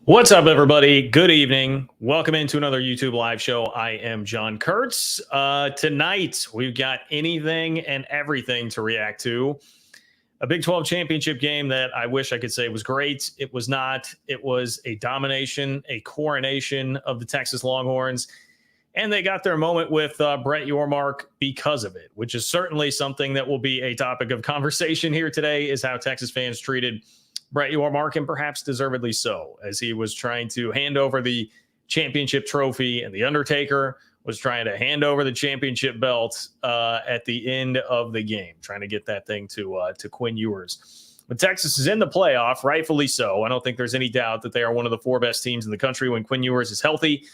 What's up, everybody? Good evening. Welcome into another YouTube live show. I am John Kurtz. Tonight, we've got anything and everything to react to. A Big 12 championship game that I wish I could say was great. It was not. It was a domination, a coronation of the Texas Longhorns. And they got their moment with Brett Yormark because of it, which is certainly something that will be a topic of conversation here today, is how Texas fans treated Brett Yormark, and perhaps deservedly so, as he was trying to hand over the championship trophy, and the Undertaker was trying to hand over the championship belt at the end of the game, trying to get that thing to Quinn Ewers. But Texas is in the playoff, rightfully so. I don't think there's any doubt that they are one of the four best teams in the country when Quinn Ewers is healthy.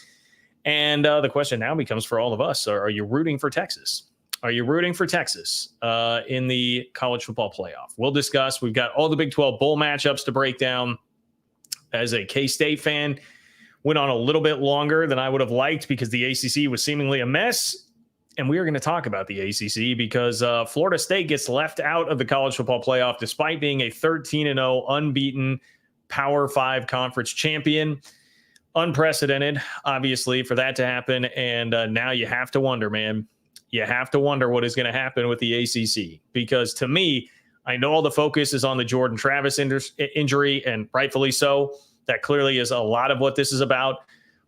And the question now becomes for all of us, are you rooting for Texas? Are you rooting for Texas in the college football playoff? We'll discuss. We've got all the Big 12 bowl matchups to break down. As a K-State fan, went on a little bit longer than I would have liked because the ACC was seemingly a mess. And we are going to talk about the ACC because Florida State gets left out of the college football playoff despite being a 13-0 unbeaten Power 5 conference champion. Unprecedented, obviously, for that to happen. And now you have to wonder, man. You have to wonder what is going to happen with the ACC, because to me, I know all the focus is on the Jordan Travis injury, and rightfully so. That clearly is a lot of what this is about.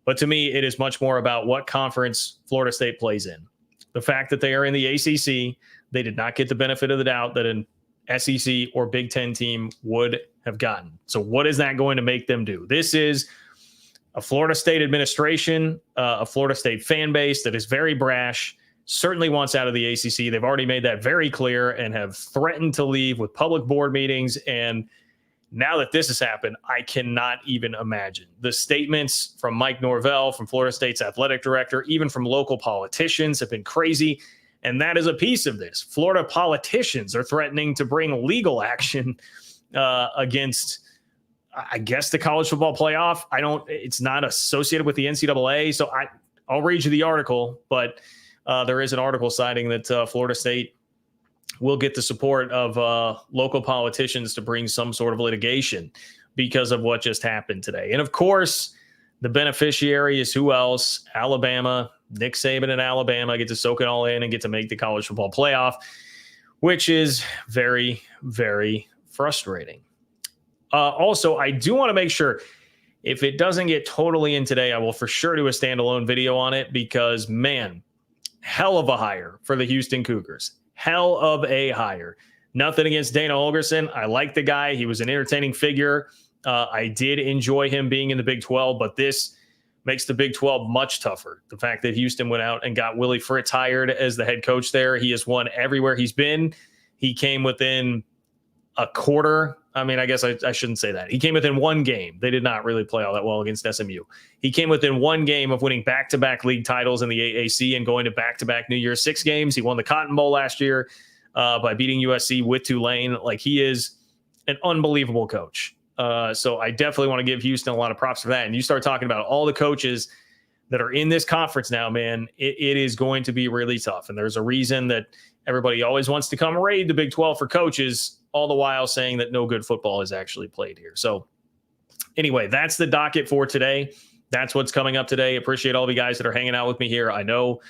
But to me, it is much more about what conference Florida State plays in. The fact that they are in the ACC, they did not get the benefit of the doubt that an SEC or Big Ten team would have gotten. So what is that going to make them do? This is a Florida State administration, a Florida State fan base that is very brash, certainly wants out of the ACC. They've already made that very clear and have threatened to leave with public board meetings. And now that this has happened, I cannot even imagine. The statements from Mike Norvell, from Florida State's athletic director, even from local politicians, have been crazy. And that is a piece of this. Florida politicians are threatening to bring legal action against, I guess, the college football playoff. It's not associated with the NCAA. So I'll read you the article, but there is an article citing that Florida State will get the support of local politicians to bring some sort of litigation because of what just happened today. And of course, the beneficiary is who else? Alabama. Nick Saban and Alabama get to soak it all in and get to make the college football playoff, which is very, very frustrating. Also, I do want to make sure, if it doesn't get totally in today, I will for sure do a standalone video on it because, man, hell of a hire for the Houston Cougars. Hell of a hire. Nothing against Dana Holgorsen. I like the guy. He was an entertaining figure. I did enjoy him being in the Big 12, but this makes the Big 12 much tougher. The fact that Houston went out and got Willie Fritz hired as the head coach there. He has won everywhere he's been. He came within a quarter. I mean, I guess I shouldn't say that. He came within one game. They did not really play all that well against SMU. He came within one game of winning back-to-back league titles in the AAC and going to back-to-back New Year's Six games. He won the Cotton Bowl last year by beating USC with Tulane. Like, he is an unbelievable coach. So I definitely want to give Houston a lot of props for that. And you start talking about all the coaches that are in this conference now, man, it is going to be really tough. And there's a reason that everybody always wants to come raid the Big 12 for coaches, all the while saying that no good football is actually played here. So anyway, that's the docket for today. That's what's coming up today. Appreciate all of you guys that are hanging out with me here. I know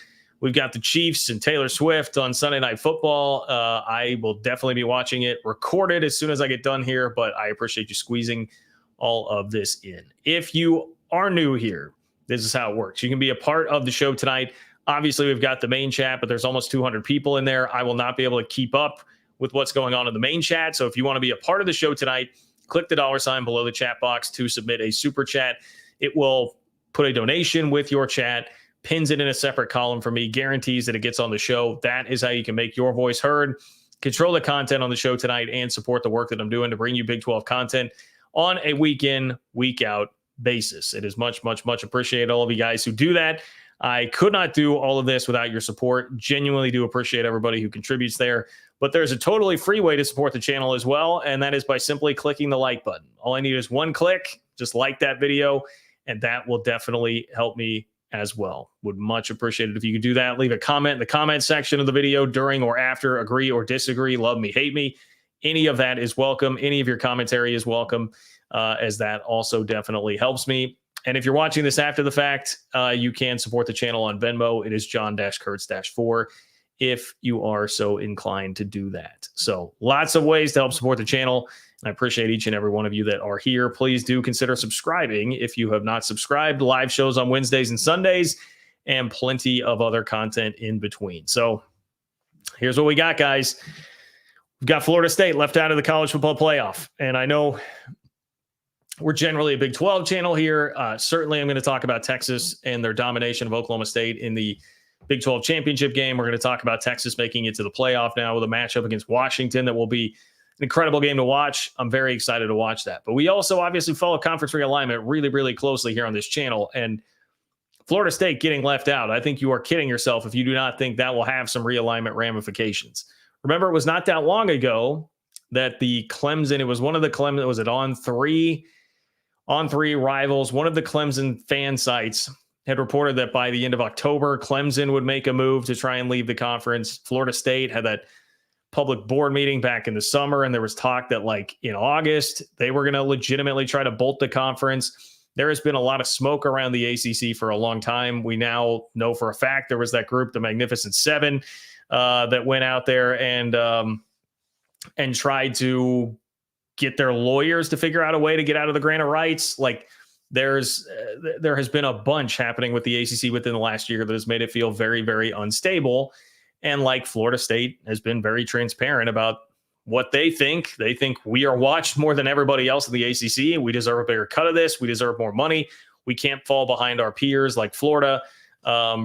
we've got the Chiefs and Taylor Swift on Sunday Night Football. I will definitely be watching it recorded as soon as I get done here, but I appreciate you squeezing all of this in. If you are new here, this is how it works. You can be a part of the show tonight. Obviously, we've got the main chat, but there's almost 200 people in there. I will not be able to keep up with what's going on in the main chat. So if you want to be a part of the show tonight, click the $ below the chat box to submit a super chat. It will put a donation with your chat, pins it in a separate column for me, guarantees that it gets on the show. That is how you can make your voice heard, control the content on the show tonight, and support the work that I'm doing to bring you Big 12 content on a week in, week out basis. It is much, much, much appreciated, all of you guys who do that. I could not do all of this without your support. Genuinely do appreciate everybody who contributes there. But there's a totally free way to support the channel as well, and that is by simply clicking the like button. All I need is one click. Just like that video, and that will definitely help me as well. Would much appreciate it if you could do that. Leave a comment in the comment section of the video during or after. Agree or disagree. Love me, hate me. Any of that is welcome. Any of your commentary is welcome. as that also definitely helps me. And if you're watching this after the fact, you can support the channel on Venmo. It is John-Kurtz-4 if you are so inclined to do that. So lots of ways to help support the channel. And I appreciate each and every one of you that are here. Please do consider subscribing if you have not subscribed. Live shows on Wednesdays and Sundays and plenty of other content in between. So here's what we got, guys. We've got Florida State left out of the college football playoff. And I know we're generally a Big 12 channel here. Certainly, I'm going to talk about Texas and their domination of Oklahoma State in the Big 12 championship game. We're going to talk about Texas making it to the playoff now with a matchup against Washington that will be an incredible game to watch. I'm very excited to watch that. But we also obviously follow conference realignment really, really closely here on this channel. And Florida State getting left out, I think you are kidding yourself if you do not think that will have some realignment ramifications. Remember, it was not that long ago that the Clemson, it was one of the Clemson, was it on three rivals, one of the Clemson fan sites had reported that by the end of October, Clemson would make a move to try and leave the conference. Florida State had that public board meeting back in the summer, and there was talk that like in August, they were going to legitimately try to bolt the conference. There has been a lot of smoke around the ACC for a long time. We now know for a fact there was that group, the Magnificent Seven, that went out there and tried to get their lawyers to figure out a way to get out of the grant of rights. Like there has been a bunch happening with the ACC within the last year that has made it feel very, very unstable. And like Florida State has been very transparent about what they think. They think we are watched more than everybody else in the ACC. We deserve a bigger cut of this. We deserve more money. We can't fall behind our peers like Florida,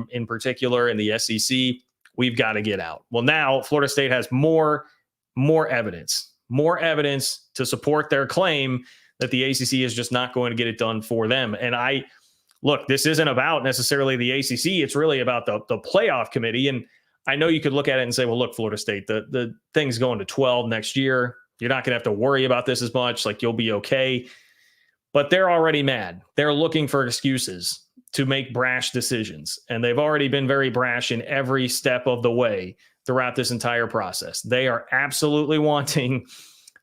in particular in the SEC. We've got to get out. Well, now Florida State has more evidence to support their claim that the ACC is just not going to get it done for them. And look, this isn't about necessarily the ACC. It's really about the playoff committee. And I know you could look at it and say, well, look, Florida State, the thing's going to 12 next year. You're not going to have to worry about this as much. Like you'll be okay. But they're already mad. They're looking for excuses to make brash decisions. And they've already been very brash in every step of the way throughout this entire process. They are absolutely wanting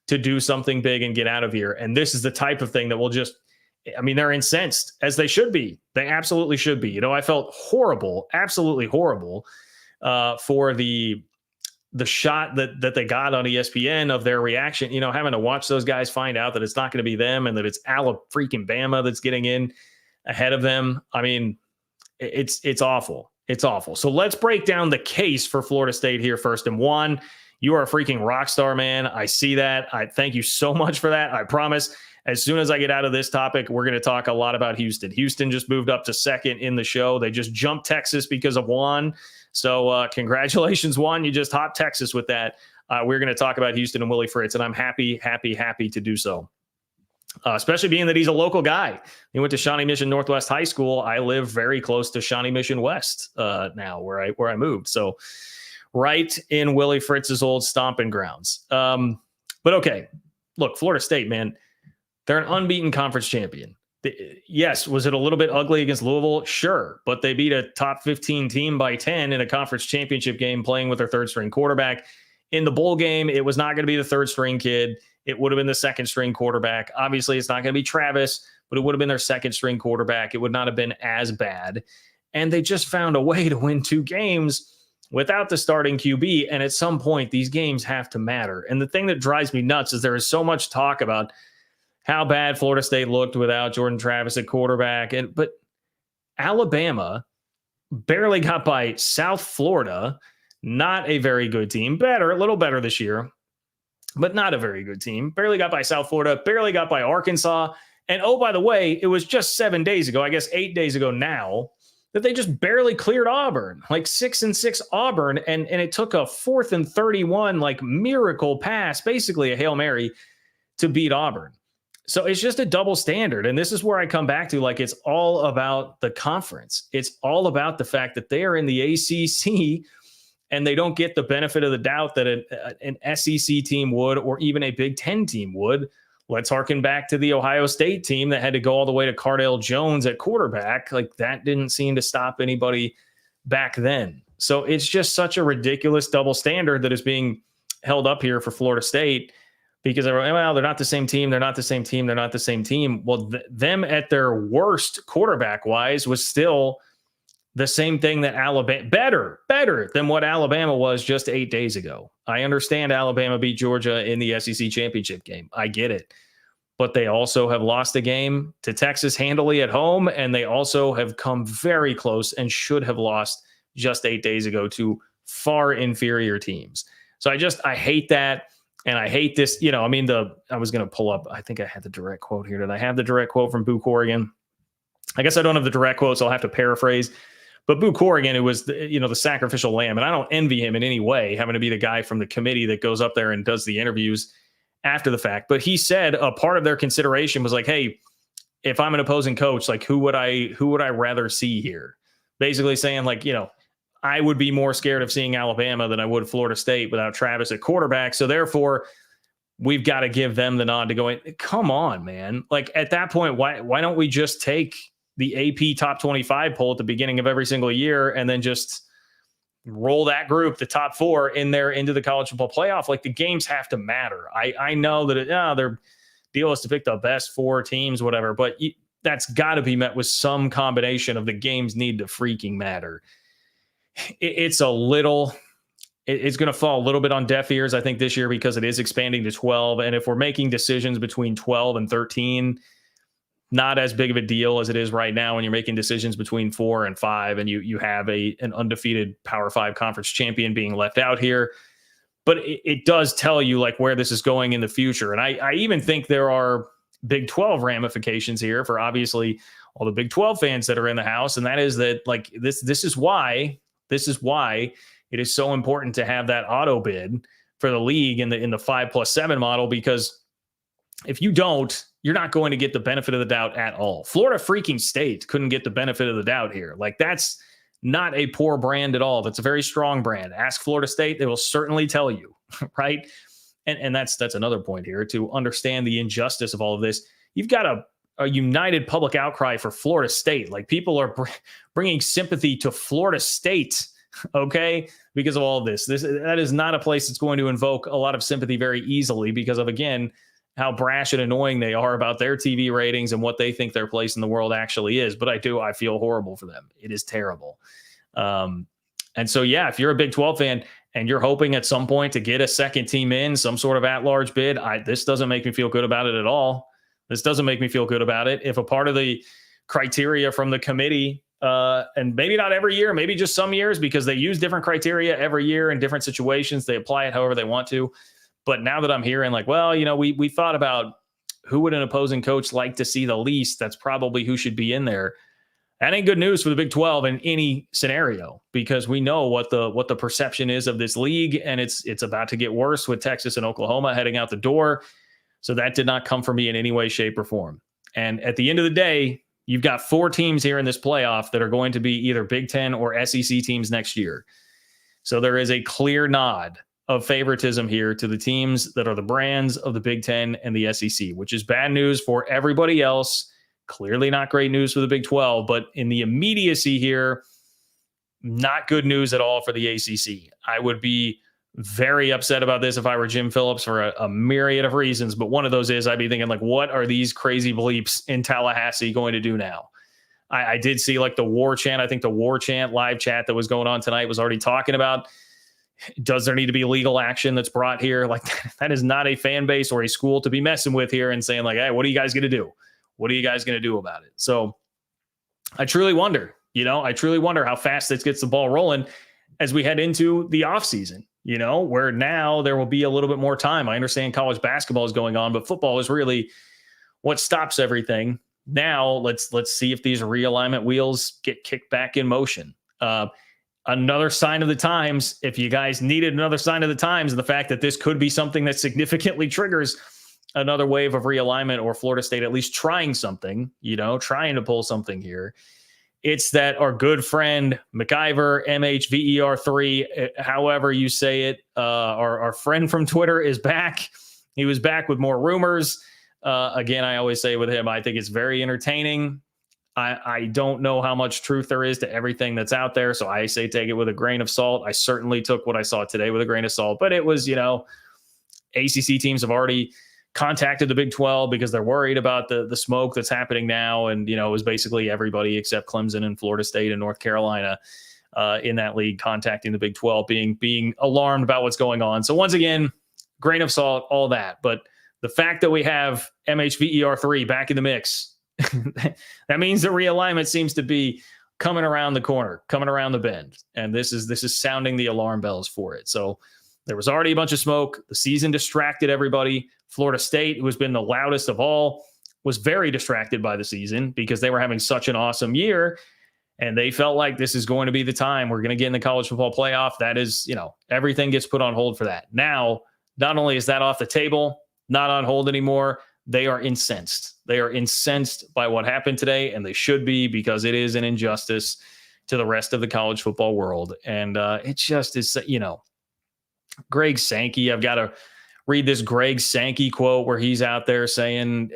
to do something big and get out of here. And this is the type of thing that will just, I mean, they're incensed, as they should be. They absolutely should be. You know, I felt horrible, absolutely horrible for the shot that they got on ESPN of their reaction, you know, having to watch those guys find out that it's not going to be them and that it's Alabama that's getting in ahead of them. I mean, it's awful. It's awful. So let's break down the case for Florida State here first. And Juan, you are a freaking rock star, man. I see that. I thank you so much for that. I promise as soon as I get out of this topic, we're going to talk a lot about Houston. Houston just moved up to second in the show. They just jumped Texas because of Juan. So congratulations, Juan. You just hopped Texas with that. We're going to talk about Houston and Willie Fritz, and I'm happy to do so. Especially being that he's a local guy. He went to Shawnee Mission Northwest High School. I live very close to Shawnee Mission West now, where I moved. So right in Willie Fritz's old stomping grounds. But okay, look, Florida State, man, they're an unbeaten conference champion. Yes, was it a little bit ugly against Louisville? Sure, but they beat a top 15 team by 10 in a conference championship game playing with their third-string quarterback. In the bowl game, it was not going to be the third-string kid. It would have been the second-string quarterback. Obviously, it's not going to be Travis, but it would have been their second-string quarterback. It would not have been as bad. And they just found a way to win 2 games without the starting QB. And at some point, these games have to matter. And the thing that drives me nuts is there is so much talk about how bad Florida State looked without Jordan Travis at quarterback. But Alabama barely got by South Florida, not a very good team. Better, a little better this year, but not a very good team. Barely got by South Florida, barely got by Arkansas. And oh, by the way, it was just 7 days ago, I guess 8 days ago now, that they just barely cleared Auburn, like 6-6 Auburn. And it took a 4th and 31, like miracle pass, basically a Hail Mary to beat Auburn. So it's just a double standard. And this is where I come back to, like, it's all about the conference. It's all about the fact that they are in the ACC and they don't get the benefit of the doubt that an SEC team would, or even a Big Ten team would. Let's harken back to the Ohio State team that had to go all the way to Cardale Jones at quarterback. Like, that didn't seem to stop anybody back then. So it's just such a ridiculous double standard that is being held up here for Florida State. because well, they're not the same team. They're not the same team. They're not the same team. Well, them at their worst quarterback wise was still the same thing that Alabama, better than what Alabama was just 8 days ago. I understand Alabama beat Georgia in the SEC championship game. I get it. But they also have lost a game to Texas handily at home, and they also have come very close and should have lost just 8 days ago to far inferior teams. So I hate that. And I hate this, I was going to pull up, I think I had the direct quote here. Did I have the direct quote from Boo Corrigan? I guess I don't have the direct quote, so I'll have to paraphrase. But Boo Corrigan, it was the sacrificial lamb, and I don't envy him in any way, having to be the guy from the committee that goes up there and does the interviews after the fact. But he said a part of their consideration was like, hey, if I'm an opposing coach, like who would I rather see here? Basically saying like, I would be more scared of seeing Alabama than I would Florida State without Travis at quarterback. So therefore, we've got to give them the nod to go in. Come on, man. Like at that point, why don't we just take the AP top 25 poll at the beginning of every single year and then just roll that group, the top 4 in there into the college football playoff? Like the games have to matter. I know that their deal is to pick the best 4 teams, whatever, but that's got to be met with some combination of the games need to freaking matter. It's going to fall a little bit on deaf ears, I think, this year because it is expanding to 12. And if we're making decisions between 12 and 13, not as big of a deal as it is right now when you're making decisions between 4 and 5 and you have an undefeated Power 5 conference champion being left out here. But it does tell you like where this is going in the future. And I even think there are Big 12 ramifications here for obviously all the Big 12 fans that are in the house. And that is that like this is why it is so important to have that auto bid for the league in the 5+7 model, because if you don't, you're not going to get the benefit of the doubt at all. Florida freaking State couldn't get the benefit of the doubt here. Like that's not a poor brand at all. That's a very strong brand. Ask Florida State. They will certainly tell you, right? And that's another point here to understand the injustice of all of this. You've got a united public outcry for Florida State. Like people are bringing sympathy to Florida State, okay, because of all of this. That is not a place that's going to invoke a lot of sympathy very easily because of, again, how brash and annoying they are about their TV ratings and what they think their place in the world actually is. But I feel horrible for them. It is terrible. And so, yeah, if you're a Big 12 fan and you're hoping at some point to get a second team in, some sort of at-large bid, this doesn't make me feel good about it at all. This doesn't make me feel good about it. If a part of the criteria from the committee, and maybe not every year, maybe just some years, because they use different criteria every year in different situations. They apply it however they want to. But now that I'm hearing like, well, we thought about who would an opposing coach like to see the least, that's probably who should be in there. That ain't good news for the Big 12 in any scenario, because we know what the perception is of this league, and it's about to get worse with Texas and Oklahoma heading out the door. So that did not come from me in any way, shape, or form. And at the end of the day, you've got 4 teams here in this playoff that are going to be either Big 10 or SEC teams next year. So there is a clear nod of favoritism here to the teams that are the brands of the Big 10 and the SEC, which is bad news for everybody else. Clearly not great news for the Big 12, but in the immediacy here, not good news at all for the ACC. I would be very upset about this if I were Jim Phillips for a myriad of reasons, but one of those is I'd be thinking like, what are these crazy bleeps in Tallahassee going to do now? I did see like the war chant. I think the war chant live chat that was going on tonight was already talking about, does there need to be legal action that's brought here? Like that is not a fan base or a school to be messing with here and saying like, hey, what are you guys going to do? What are you guys going to do about it? So I truly wonder, how fast this gets the ball rolling as we head into the offseason, where now there will be a little bit more time. I understand college basketball is going on, but football is really what stops everything. Now let's see if these realignment wheels get kicked back in motion. Another sign of the times, if you guys needed another sign of the times, and the fact that this could be something that significantly triggers another wave of realignment, or Florida State at least trying something, trying to pull something here. It's that our good friend McIver, MHVER3, however you say it, our friend from Twitter is back. He was back with more rumors. Again, I always say with him, I think it's very entertaining. I don't know how much truth there is to everything that's out there, so I say take it with a grain of salt. I certainly took what I saw today with a grain of salt, but it was, ACC teams have already contacted the Big 12 because they're worried about the smoke that's happening now. And, it was basically everybody except Clemson and Florida State and North Carolina in that league contacting the Big 12, being alarmed about what's going on. So once again, grain of salt, all that. But the fact that we have MHVER3 back in the mix, that means the realignment seems to be coming around the corner, coming around the bend. And this is sounding the alarm bells for it. So there was already a bunch of smoke. The season distracted everybody. Florida State, who has been the loudest of all, was very distracted by the season because they were having such an awesome year. And they felt like this is going to be the time we're going to get in the college football playoff. That is, everything gets put on hold for that. Now, not only is that off the table, not on hold anymore, they are incensed. They are incensed by what happened today, and they should be, because it is an injustice to the rest of the college football world. And it just is, Greg Sankey, I've got to read this Greg Sankey quote where he's out there saying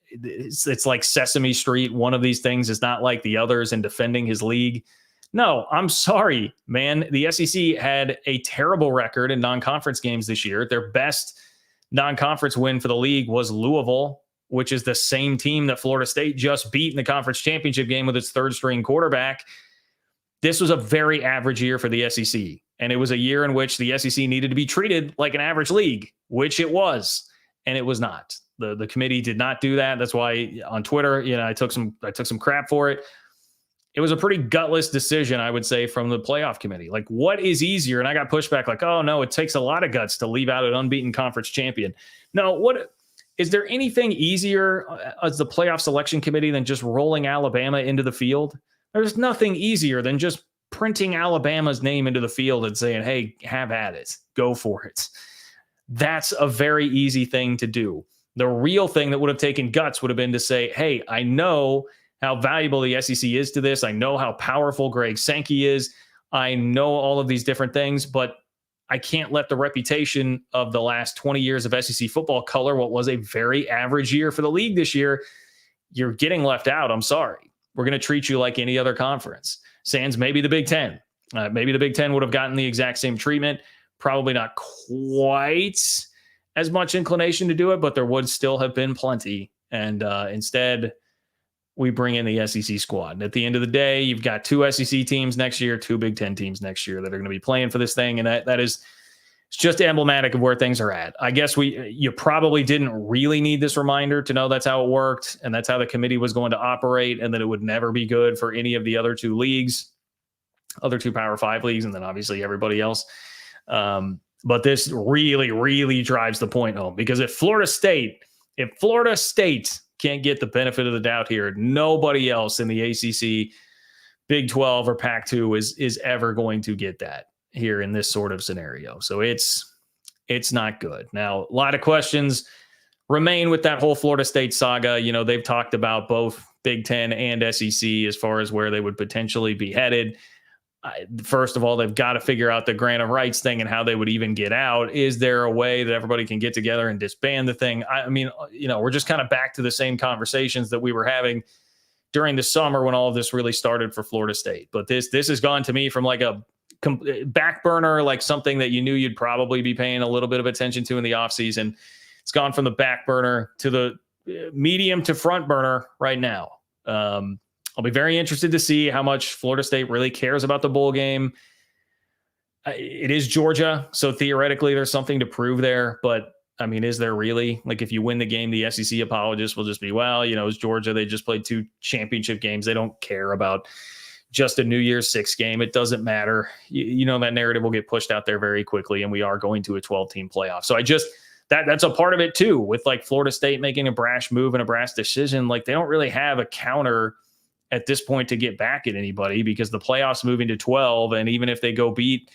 it's like Sesame Street. One of these things is not like the others, in defending his league. No, I'm sorry, man. The SEC had a terrible record in non-conference games this year. Their best non-conference win for the league was Louisville, which is the same team that Florida State just beat in the conference championship game with its third-string quarterback. This was a very average year for the SEC, and it was a year in which the SEC needed to be treated like an average league, which it was, and it was not. The committee did not do that. That's why on Twitter, I took some crap for it. It was a pretty gutless decision, I would say, from the playoff committee. Like, what is easier? And I got pushback like, oh no, it takes a lot of guts to leave out an unbeaten conference champion. No, what is there anything easier as the playoff selection committee than just rolling Alabama into the field? There's nothing easier than just printing Alabama's name into the field and saying, hey, have at it, go for it. That's a very easy thing to do. The real thing that would have taken guts would have been to say, hey, I know how valuable the SEC is to this. I know how powerful Greg Sankey is. I know all of these different things, but I can't let the reputation of the last 20 years of SEC football color what was a very average year for the league this year. You're getting left out. I'm sorry. We're going to treat you like any other conference. Sans maybe the Big Ten. Maybe the Big Ten would have gotten the exact same treatment. Probably not quite as much inclination to do it, but there would still have been plenty. And instead, we bring in the SEC squad. And at the end of the day, you've got two SEC teams next year, two Big Ten teams next year that are going to be playing for this thing. And that is, it's just emblematic of where things are at. I guess you probably didn't really need this reminder to know that's how it worked, and that's how the committee was going to operate, and that it would never be good for any of the other two leagues, other two Power 5 leagues, and then obviously everybody else. But this really, really drives the point home, because if Florida State can't get the benefit of the doubt here, nobody else in the ACC, Big 12, or Pac-2 is ever going to get that here in this sort of scenario. So it's not good. Now, a lot of questions remain with that whole Florida State saga. They've talked about both Big 10 and SEC as far as where they would potentially be headed. First of all, they've got to figure out the grant of rights thing and how they would even get out. Is there a way that everybody can get together and disband the thing? I mean, we're just kind of back to the same conversations that we were having during the summer when all of this really started for Florida State. But this has gone to me from like a back burner, like something that you knew you'd probably be paying a little bit of attention to in the offseason. It's gone from the back burner to the medium to front burner right now. I'll be very interested to see how much Florida State really cares about the bowl game. It is Georgia, so theoretically there's something to prove there. But, I mean, is there really? Like, if you win the game, the SEC apologists will just be, well, it's Georgia. They just played 2 championship games. They don't care about just a New Year's Six game. It doesn't matter. That narrative will get pushed out there very quickly, and we are going to a 12-team playoff. So that's a part of it too, with like Florida State making a brash move and a brash decision. Like, they don't really have a counter at this point to get back at anybody, because the playoffs moving to 12, and even if they go beat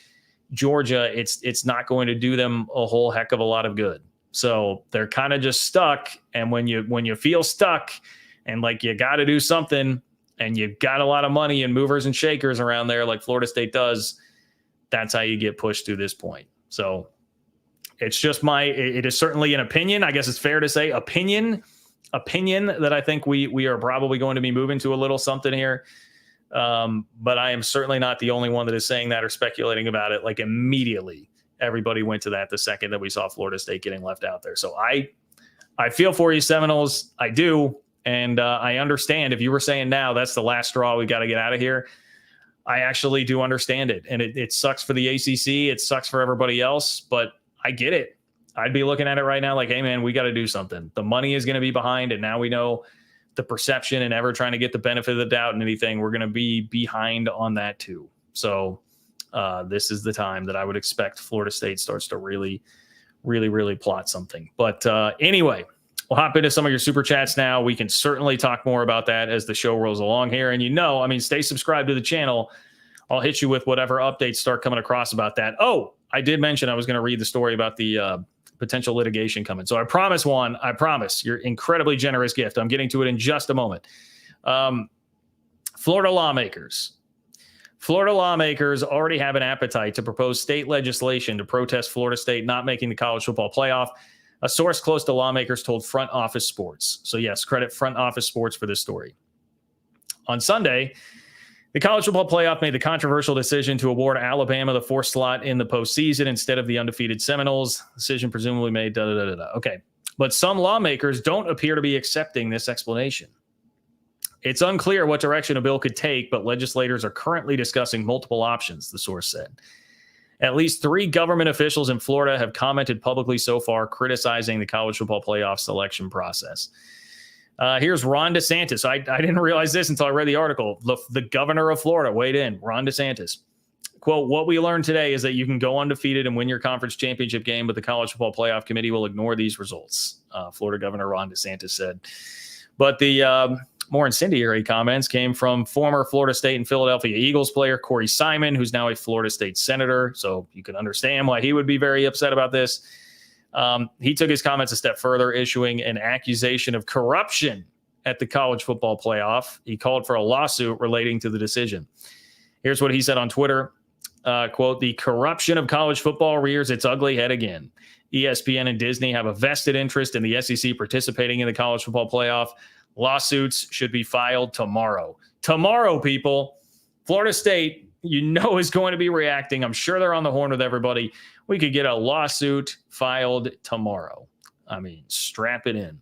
Georgia, it's not going to do them a whole heck of a lot of good. So they're kind of just stuck. And when you feel stuck and like you got to do something, and you've got a lot of money and movers and shakers around there like Florida State does, that's how you get pushed to this point. So it's just it is certainly an opinion. I guess it's fair to say opinion that I think we are probably going to be moving to a little something here. But I am certainly not the only one that is saying that or speculating about it like immediately everybody went to that the second that we saw Florida State getting left out there. So I feel for you, Seminoles. I do. And I understand if you were saying now that's the last straw, we got to get out of here. I actually do understand it. And it sucks for the ACC. It sucks for everybody else, but I get it. I'd be looking at it right now like, hey, man, we got to do something. The money is going to be behind. And now we know the perception and ever trying to get the benefit of the doubt and anything. We're going to be behind on that too. So this is the time that I would expect Florida State starts to really, really, really plot something. But anyway, we'll hop into some of your super chats now. We can certainly talk more about that as the show rolls along here. And stay subscribed to the channel. I'll hit you with whatever updates start coming across about that. Oh, I did mention I was going to read the story about the potential litigation coming. So I promise, Juan, I promise, your incredibly generous gift. I'm getting to it in just a moment. Florida lawmakers already have an appetite to propose state legislation to protest Florida State not making the college football playoff. A source close to lawmakers told Front Office Sports. So yes, credit Front Office Sports for this story. On Sunday, the college football playoff made the controversial decision to award Alabama the fourth slot in the postseason instead of the undefeated Seminoles. Decision presumably made. Okay. But some lawmakers don't appear to be accepting this explanation. It's unclear what direction a bill could take, but legislators are currently discussing multiple options, the source said. At least 3 government officials in Florida have commented publicly so far, criticizing the college football playoff selection process. Here's Ron DeSantis. I didn't realize this until I read the article. The governor of Florida weighed in, Ron DeSantis. Quote, what we learned today is that you can go undefeated and win your conference championship game, but the college football playoff committee will ignore these results, Florida Governor Ron DeSantis said. But the more incendiary comments came from former Florida State and Philadelphia Eagles player Corey Simon, who's now a Florida State senator. So you can understand why he would be very upset about this. He took his comments a step further, issuing an accusation of corruption at the college football playoff. He called for a lawsuit relating to the decision. Here's what he said on Twitter. Quote, the corruption of college football rears its ugly head again. ESPN and Disney have a vested interest in the SEC participating in the college football playoff. Lawsuits should be filed tomorrow. Tomorrow, people. Florida State, is going to be reacting. I'm sure they're on the horn with everybody. We could get a lawsuit filed tomorrow. Strap it in.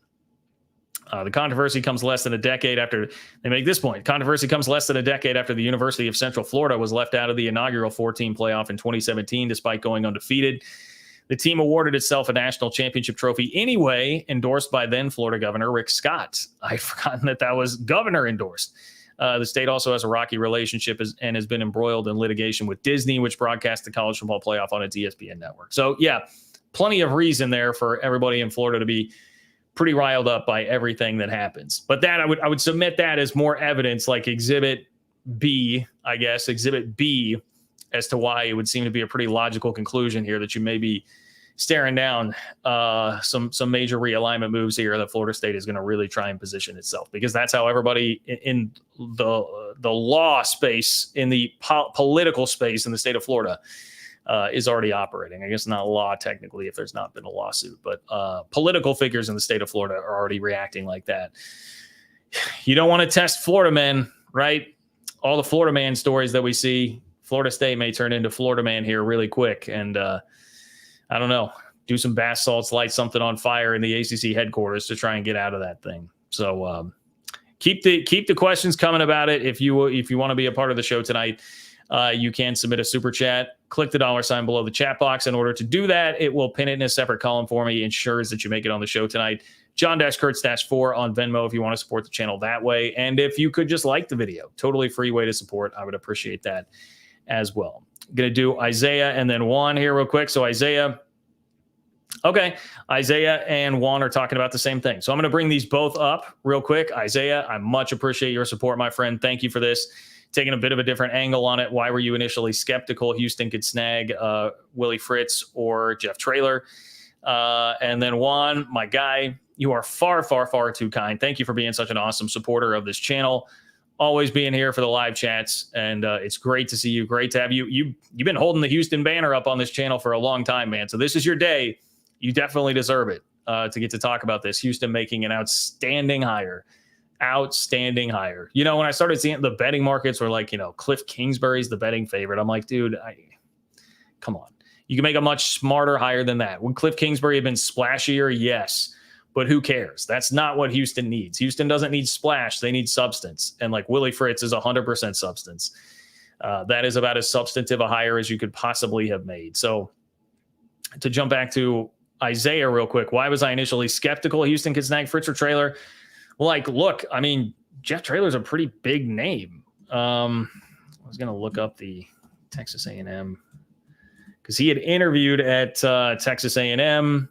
The controversy comes less than a decade after they make this point. Controversy comes less than a decade after the University of Central Florida was left out of the inaugural 14 playoff in 2017, despite going undefeated. The team awarded itself a national championship trophy anyway, endorsed by then Florida Governor Rick Scott. I'd forgotten that was governor endorsed. The state also has a rocky relationship and has been embroiled in litigation with Disney, which broadcasts the college football playoff on its ESPN network. So, yeah, plenty of reason there for everybody in Florida to be pretty riled up by everything that happens. But that I would submit that as more evidence, like Exhibit B, as to why it would seem to be a pretty logical conclusion here that you may be staring down some major realignment moves here that Florida State is going to really try and position itself, because that's how everybody in the law space, in the political space in the state of Florida is already operating. I guess not law technically if there's not been a lawsuit, but political figures in the state of Florida are already reacting like that. You don't want to test Florida man, right? All the Florida man stories that we see, Florida State may turn into Florida man here really quick. And I don't know, do some bath salts, light something on fire in the ACC headquarters to try and get out of that thing. So keep the questions coming about it. If you want to be a part of the show tonight, you can submit a super chat. Click the $sign below the chat box. In order to do that, it will pin it in a separate column for me. Ensures that you make it on the show tonight. John-Kurtz-4 on Venmo if you want to support the channel that way. And if you could just like the video, totally free way to support, I would appreciate that as well. I'm going to do Isaiah and then Juan here real quick. So Isaiah and Juan are talking about the same thing. So I'm going to bring these both up real quick. Isaiah, I much appreciate your support, my friend. Thank you for this. Taking a bit of a different angle on it. Why were you initially skeptical Houston could snag Willie Fritz or Jeff Traylor? And then Juan, my guy, you are far, far, far too kind. Thank you for being such an awesome supporter of this channel. Always being here for the live chats, and it's great to see you. Great to have you. You've been holding the Houston banner up on this channel for a long time, man. So this is your day. You definitely deserve it to get to talk about this. Houston making an outstanding hire. Outstanding hire. When I started seeing the betting markets were like, Cliff Kingsbury's the betting favorite. I'm like, dude, come on. You can make a much smarter hire than that. Would Cliff Kingsbury have been splashier? Yes. But who cares? That's not what Houston needs. Houston doesn't need splash. They need substance. And like Willie Fritz is 100% substance. That is about as substantive a hire as you could possibly have made. So to jump back to Isaiah real quick, why was I initially skeptical Houston could snag Fritz or Traylor? Well, like, look, I mean, Jeff Traylor's a pretty big name. I was going to look up the Texas A&M because he had interviewed at Texas A&M.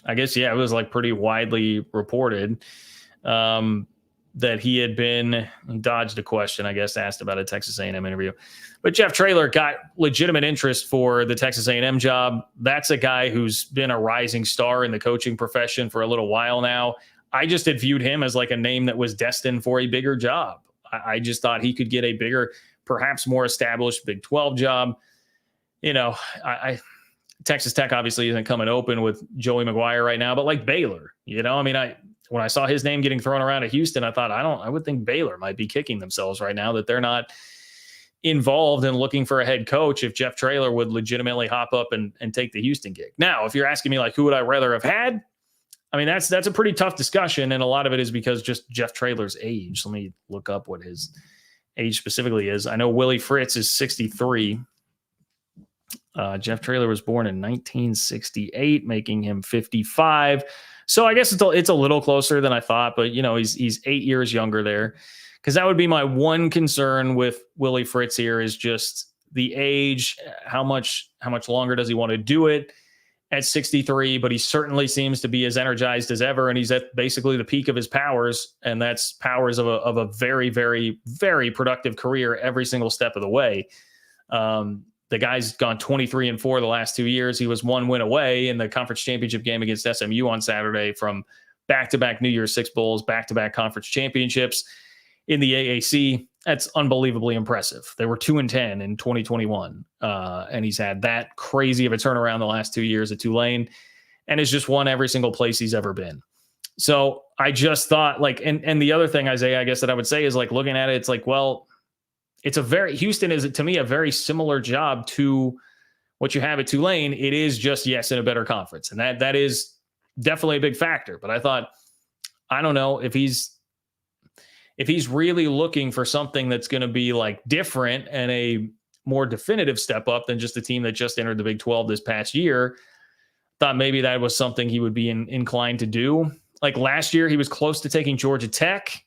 I guess, yeah, it was like pretty widely reported that he had been dodged a question, I guess, asked about a Texas A&M interview. But Jeff Traylor got legitimate interest for the Texas A&M job. That's a guy who's been a rising star in the coaching profession for a little while now. I just had viewed him as like a name that was destined for a bigger job. I just thought he could get a bigger, perhaps more established Big 12 job. You know, Texas Tech obviously isn't coming open with Joey McGuire right now, but like Baylor, you know, I mean, when I saw his name getting thrown around at Houston, I thought, I would think Baylor might be kicking themselves right now that they're not involved in looking for a head coach if Jeff Traylor would legitimately hop up and take the Houston gig. Now, if you're asking me like, who would I rather have had? I mean, that's a pretty tough discussion. And a lot of it is because just Jeff Traylor's age. Let me look up what his age specifically is. I know Willie Fritz is 63. Jeff Traylor was born in 1968, making him 55. So I guess it's a little closer than I thought, but you know, he's 8 years younger there. Because that would be my one concern with Willie Fritz here is just the age. How much longer does he want to do it at 63? But he certainly seems to be as energized as ever, and he's at basically the peak of his powers, and that's powers of a very, very, very productive career every single step of the way. The guy's gone 23-4 the last 2 years. He was 1 win away in the conference championship game against SMU on Saturday from back-to-back New Year's Six Bowls, back-to-back conference championships in the AAC. That's unbelievably impressive. They were 2-10 in 2021. And he's had that crazy of a turnaround the last 2 years at Tulane and has just won every single place he's ever been. So I just thought like, and the other thing, Isaiah, I guess that I would say is like looking at it, it's like, well, Houston is to me a very similar job to what you have at Tulane. It is just, yes, in a better conference. And that is definitely a big factor. But I thought, I don't know if he's really looking for something that's going to be like different and a more definitive step up than just a team that just entered the Big 12 this past year, thought maybe that was something he would be inclined to do. Like last year, he was close to taking Georgia Tech.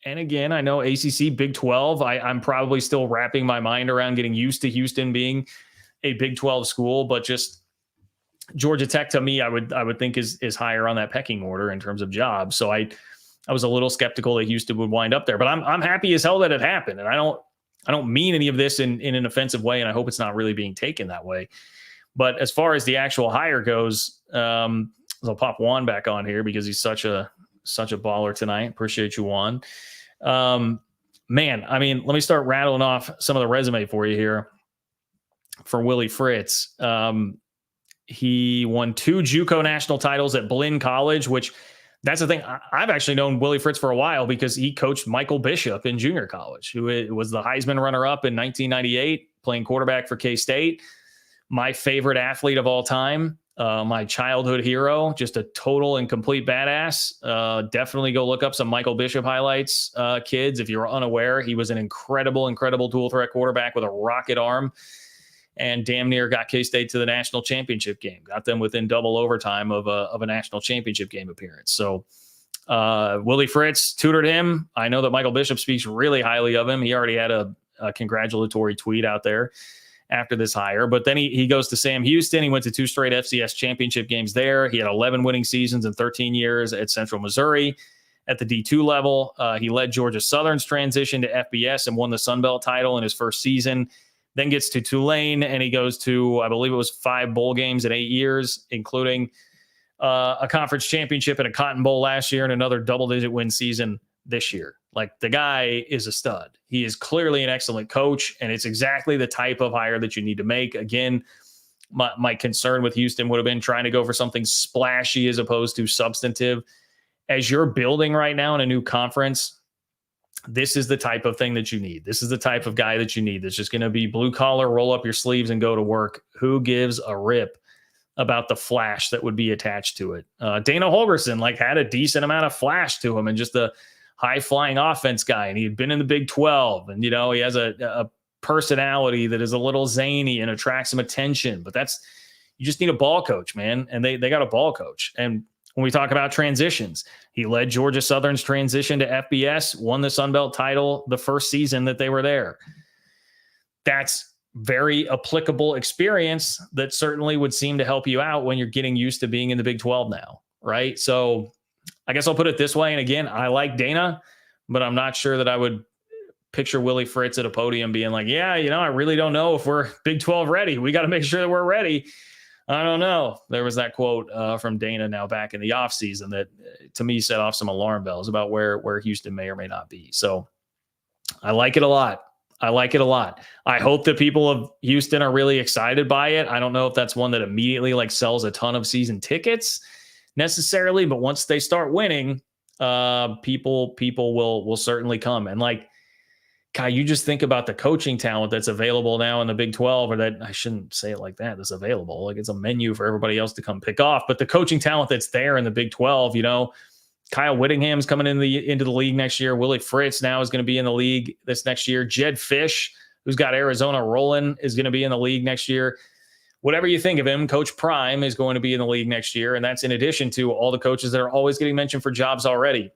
And again, I know ACC Big 12. I'm probably still wrapping my mind around getting used to Houston being a Big 12 school, but just Georgia Tech to me, I would think is higher on that pecking order in terms of jobs. So I was a little skeptical that Houston would wind up there, but I'm happy as hell that it happened. And I don't mean any of this in an offensive way, and I hope it's not really being taken that way. But as far as the actual hire goes, I'll pop Juan back on here because he's such a baller tonight. Appreciate you, Juan. Man, I mean, let me start rattling off some of the resume for you here for Willie Fritz. He won 2 JUCO national titles at Blinn College, which that's the thing. I've actually known Willie Fritz for a while because he coached Michael Bishop in junior college, who was the Heisman runner-up in 1998, playing quarterback for K-State. My favorite athlete of all time, my childhood hero, just a total and complete badass. Definitely go look up some Michael Bishop highlights, kids. If you're unaware, he was an incredible dual threat quarterback with a rocket arm and damn near got K-State to the national championship game, got them within double overtime of a national championship game appearance. So Willie Fritz tutored him. I know that Michael Bishop speaks really highly of him. He already had a congratulatory tweet out there after this hire. But then he goes to Sam Houston. He went to 2 straight FCS championship games there. He had 11 winning seasons in 13 years at Central Missouri at the D2 level. He led Georgia Southern's transition to FBS and won the Sun Belt title in his first season. Then gets to Tulane, and he goes to, I believe it was 5 bowl games in 8 years, including a conference championship and a Cotton Bowl last year and another double-digit win season this year. Like, the guy is a stud. He is clearly an excellent coach, and it's exactly the type of hire that you need to make. Again, my concern with Houston would have been trying to go for something splashy as opposed to substantive. As you're building right now in a new conference, this is the type of thing that you need. This is the type of guy that you need. That's just going to be blue collar, roll up your sleeves and go to work. Who gives a rip about the flash that would be attached to it? Dana Holgorsen had a decent amount of flash to him and just a high flying offense guy. And he had been in the Big 12 and, he has a personality that is a little zany and attracts some attention, but you just need a ball coach, man. And they got a ball coach. And when we talk about transitions, he led Georgia Southern's transition to FBS, won the Sun Belt title the first season that they were there. That's very applicable experience that certainly would seem to help you out when you're getting used to being in the Big 12 now, right? So I guess I'll put it this way. And again, I like Dana, but I'm not sure that I would picture Willie Fritz at a podium being like, yeah, I really don't know if we're Big 12 ready. We got to make sure that we're ready. I don't know. There was that quote from Dana now back in the offseason that to me set off some alarm bells about where Houston may or may not be. So I like it a lot. I hope that people of Houston are really excited by it. I don't know if that's one that immediately sells a ton of season tickets necessarily, but once they start winning, people will certainly come. And Kai, you just think about the coaching talent that's available now in the Big 12, or that I shouldn't say it like that. That's available. It's a menu for everybody else to come pick off. But the coaching talent that's there in the Big 12, Kyle Whittingham's coming into the league next year. Willie Fritz now is going to be in the league this next year. Jed Fish, who's got Arizona rolling, is going to be in the league next year. Whatever you think of him, Coach Prime is going to be in the league next year. And that's in addition to all the coaches that are always getting mentioned for jobs already.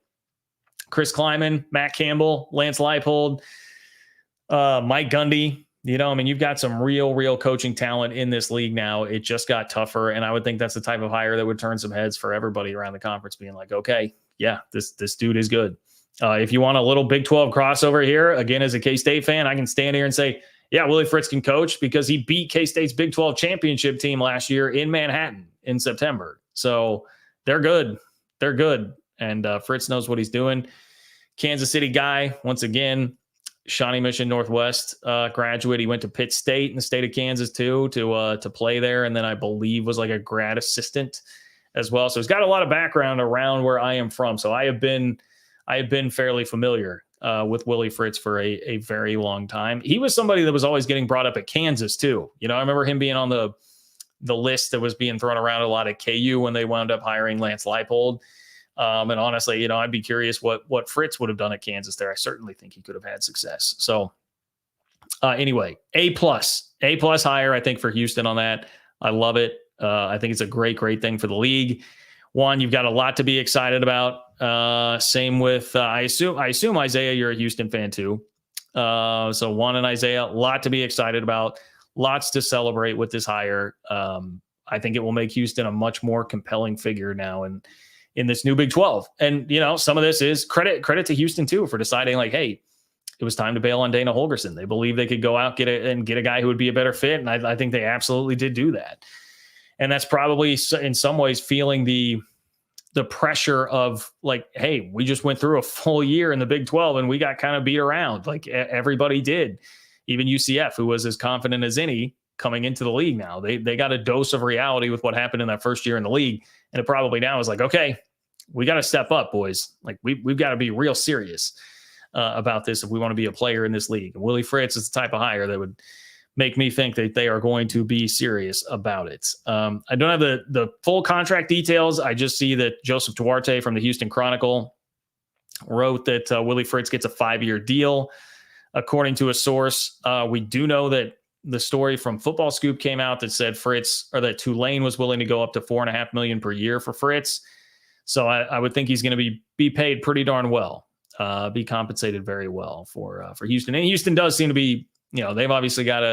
Chris Kleiman, Matt Campbell, Lance Leipold, Mike Gundy. You've got some real coaching talent in this league now. It just got tougher. And I would think that's the type of hire that would turn some heads for everybody around the conference being like, okay, yeah, this dude is good. If you want a little Big 12 crossover here, again, as a K-State fan, I can stand here and say, yeah, Willie Fritz can coach because he beat K-State's Big 12 championship team last year in Manhattan in September. So they're good. And Fritz knows what he's doing. Kansas City guy, once again, Shawnee Mission Northwest graduate. He went to Pitt State in the state of Kansas too to play there, and then I believe was a grad assistant as well. So he's got a lot of background around where I am from. So I have been fairly familiar with Willie Fritz for a very long time. He was somebody that was always getting brought up at Kansas too. I remember him being on the list that was being thrown around a lot at KU when they wound up hiring Lance Leipold. And honestly, I'd be curious what Fritz would have done at Kansas there. I certainly think he could have had success. So anyway, A+ hire, I think, for Houston on that. I love it. I think it's a great thing for the league. One, you've got a lot to be excited about. Same with, I assume Isaiah, you're a Houston fan too. So Juan and Isaiah, a lot to be excited about, lots to celebrate with this hire. I think it will make Houston a much more compelling figure now in this new Big 12. And, some of this is credit to Houston too, for deciding hey, it was time to bail on Dana Holgorsen. They believe they could go out, get a guy who would be a better fit. And I think they absolutely did do that. And that's probably in some ways feeling the pressure of hey, we just went through a full year in the Big 12 and we got kind of beat around everybody did. Even UCF, who was as confident as any coming into the league now, they got a dose of reality with what happened in that first year in the league. And it probably now is okay, we got to step up, boys. We've got to be real serious about this if we want to be a player in this league. And Willie Fritz is the type of hire that would make me think that they are going to be serious about it. I don't have the full contract details. I just see that Joseph Duarte from the Houston Chronicle wrote that Willie Fritz gets a 5-year deal. According to a source, we do know that the story from Football Scoop came out that said that Tulane was willing to go up to $4.5 million per year for Fritz. So I would think he's going to be paid pretty darn well, be compensated very well for Houston. And Houston does seem to be, they've obviously got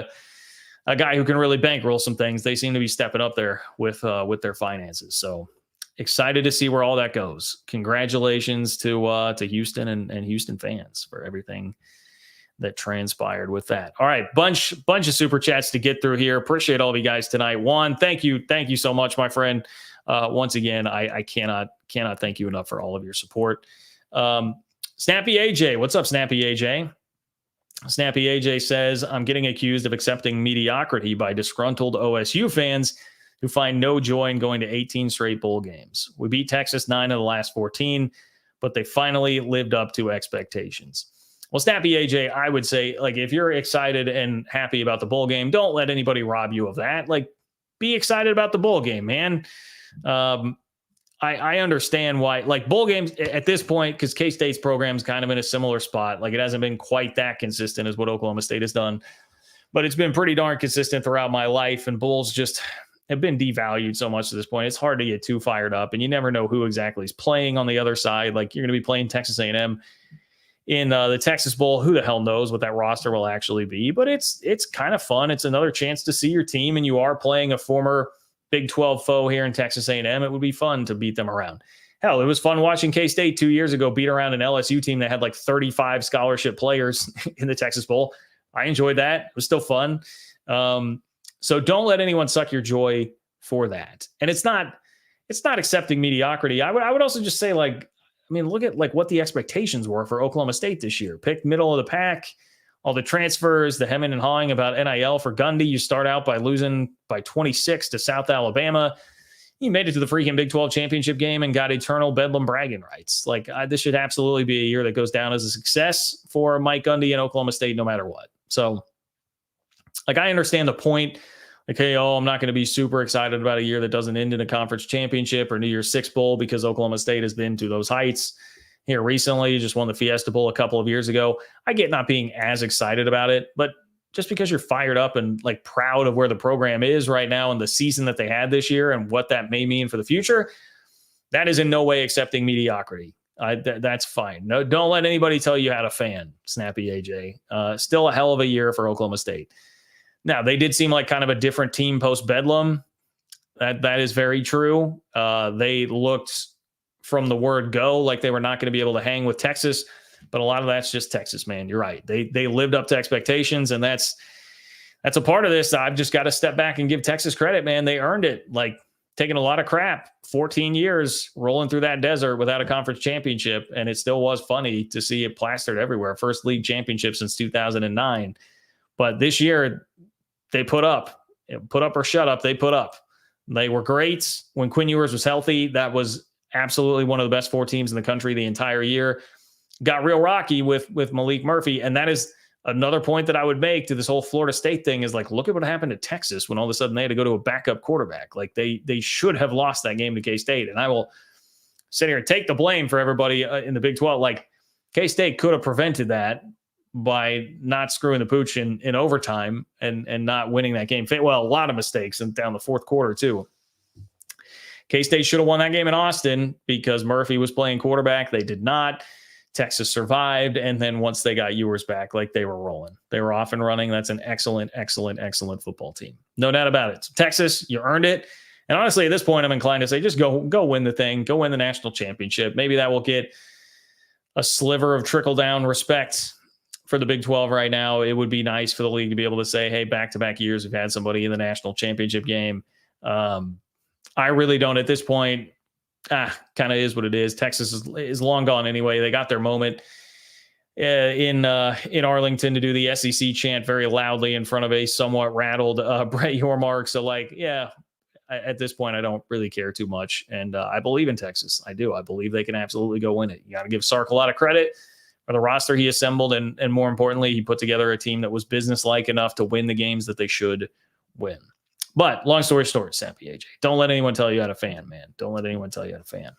a guy who can really bankroll some things. They seem to be stepping up there with their finances. So excited to see where all that goes. Congratulations to Houston and Houston fans for everything that transpired with that. All right, bunch of super chats to get through here. Appreciate all of you guys tonight. Juan, thank you so much, my friend. Once again, I cannot thank you enough for all of your support. Snappy AJ, what's up, Snappy AJ? Snappy AJ says, I'm getting accused of accepting mediocrity by disgruntled OSU fans who find no joy in going to 18 straight bowl games. We beat Texas 9 of the last 14, but they finally lived up to expectations. Well, Snappy AJ, I would say, like, if you're excited and happy about the bowl game, don't let anybody rob you of that. Like, be excited about the bowl game, man. I understand why, like, bowl games at this point, because K-State's program is kind of in a similar spot. Like, it hasn't been quite that consistent as what Oklahoma State has done, but it's been pretty darn consistent throughout my life. And bowls just have been devalued so much at this point. It's hard to get too fired up, and you never know who exactly is playing on the other side. Like, you're going to be playing Texas A&M in the Texas Bowl. Who the hell knows what that roster will actually be? But it's kind of fun. It's another chance to see your team, and you are playing a former Big 12 foe here in Texas A&M. It would be fun to beat them around. Hell, it was fun watching K-State 2 years ago beat around an LSU team that had like 35 scholarship players in the Texas Bowl. I enjoyed that. It was still fun. So don't let anyone suck your joy for that. And it's not accepting mediocrity. I would also just say, like, I mean, look at like what the expectations were for Oklahoma State this year. Picked middle of the pack, all the transfers, the hemming and hawing about NIL for Gundy. You start out by losing by 26 to South Alabama. You made it to the freaking Big 12 championship game and got eternal Bedlam bragging rights. Like, this should absolutely be a year that goes down as a success for Mike Gundy and Oklahoma State, no matter what. So, like, I understand the point. Like, hey, I'm not going to be super excited about a year that doesn't end in a conference championship or New Year's Six Bowl, because Oklahoma State has been to those heights here recently. Just won the Fiesta Bowl a couple of years ago. I get not being as excited about it, but just because you're fired up and like proud of where the program is right now and the season that they had this year and what that may mean for the future, that is in no way accepting mediocrity. That's fine. No, don't let anybody tell you how to fan, Snappy AJ. Still a hell of a year for Oklahoma State. Now, they did seem like kind of a different team post Bedlam. That is very true. They looked from the word go like they were not going to be able to hang with Texas, but a lot of that's just Texas, man. You're right. They lived up to expectations, and that's a part of this. I've just got to step back and give Texas credit, man. They earned it. Like, taking a lot of crap, 14 years rolling through that desert without a conference championship, and it still was funny to see it plastered everywhere. First league championship since 2009. But this year, they put up or shut up. They put up. They were great when Quinn Ewers was healthy. That was absolutely one of the best four teams in the country the entire year. Got real rocky with Malik Murphy. And that is another point that I would make to this whole Florida State thing is, like, look at what happened to Texas when all of a sudden they had to go to a backup quarterback. Like, they should have lost that game to K-State. And I will sit here and take the blame for everybody in the Big 12. Like, K-State could have prevented that by not screwing the pooch in overtime and not winning that game. Well, a lot of mistakes and down the fourth quarter too. K-State should have won that game in Austin because Murphy was playing quarterback. They did not. Texas survived. And then once they got Ewers back, like, they were rolling. They were off and running. That's an excellent, excellent, excellent football team. No doubt about it. So Texas, you earned it. And honestly, at this point, I'm inclined to say, just go win the thing. Go win the national championship. Maybe that will get a sliver of trickle-down respect for the Big 12 right now. It would be nice for the league to be able to say, hey, back-to-back years, we've had somebody in the national championship game. I really don't at this point. Kind of is what it is. Texas is long gone anyway. They got their moment in Arlington to do the SEC chant very loudly in front of a somewhat rattled Brett Yormark. So, like, yeah, at this point, I don't really care too much. And I believe in Texas. I do. I believe they can absolutely go win it. You got to give Sark a lot of credit for the roster he assembled. And more importantly, he put together a team that was businesslike enough to win the games that they should win. But long story short, Sappy AJ, don't let anyone tell you how to fan, man. Don't let anyone tell you how to fan.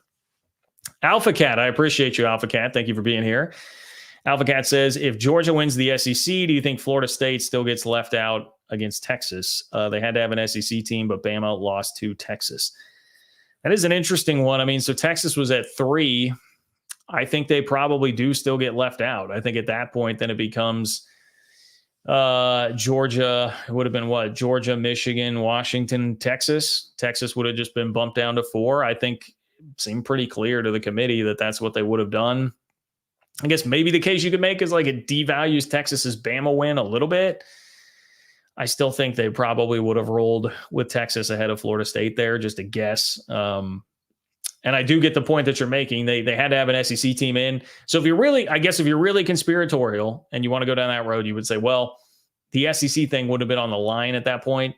Alpha Cat, I appreciate you, Alpha Cat. Thank you for being here. Alpha Cat says, if Georgia wins the SEC, do you think Florida State still gets left out against Texas? They had to have an SEC team, but Bama lost to Texas. That is an interesting one. I mean, so Texas was at 3. I think they probably do still get left out. I think at that point, then it becomes Georgia. It would have been what? Georgia, Michigan, Washington, Texas. Texas would have just been bumped down to 4. I think it seemed pretty clear to the committee that that's what they would have done. I guess maybe the case you could make is like it devalues Texas's Bama win a little bit. I still think they probably would have rolled with Texas ahead of Florida State there, just a guess. And I do get the point that you're making. They had to have an SEC team in. So if you're really conspiratorial and you want to go down that road, you would say, well, the SEC thing would have been on the line at that point.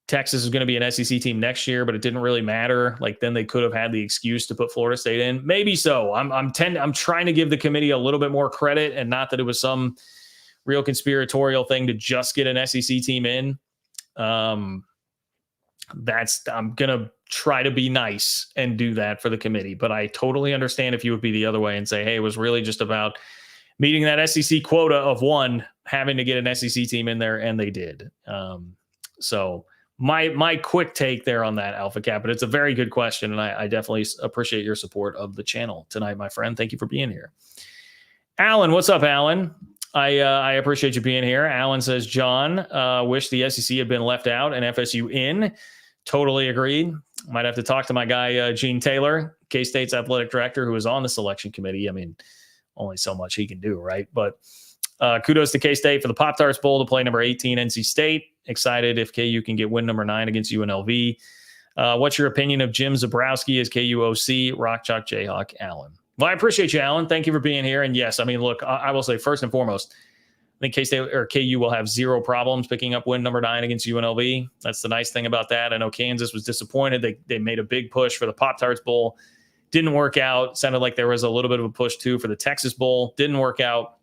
Texas is going to be an SEC team next year, but it didn't really matter. Like then they could have had the excuse to put Florida State in. Maybe so. I'm trying to give the committee a little bit more credit, and not that it was some real conspiratorial thing to just get an SEC team in. I'm going to try to be nice and do that for the committee, but I totally understand if you would be the other way and say, hey, it was really just about meeting that SEC quota of one, having to get an SEC team in there, and they did. So my quick take there on that, Alpha Cap, but it's a very good question, and I definitely appreciate your support of the channel tonight, my friend. Thank you for being here. Alan, what's up, Alan? I appreciate you being here. Alan says, John, wish the SEC had been left out and FSU in. Totally agreed. Might have to talk to my guy, Gene Taylor, K-State's athletic director, who is on the selection committee. I mean, only so much he can do, right? But kudos to K-State for the Pop-Tarts Bowl to play number 18 NC State. Excited if KU can get win number 9 against UNLV. What's your opinion of Jim Zabrowski as KU OC? Rock Chalk Jayhawk, Alan. Well, I appreciate you, Alan. Thank you for being here. And yes, I mean, look, I will say first and foremost, I think K-State or KU will have zero problems picking up win number 9 against UNLV. That's the nice thing about that. I know Kansas was disappointed. They made a big push for the Pop-Tarts Bowl. Didn't work out. Sounded like there was a little bit of a push, too, for the Texas Bowl. Didn't work out.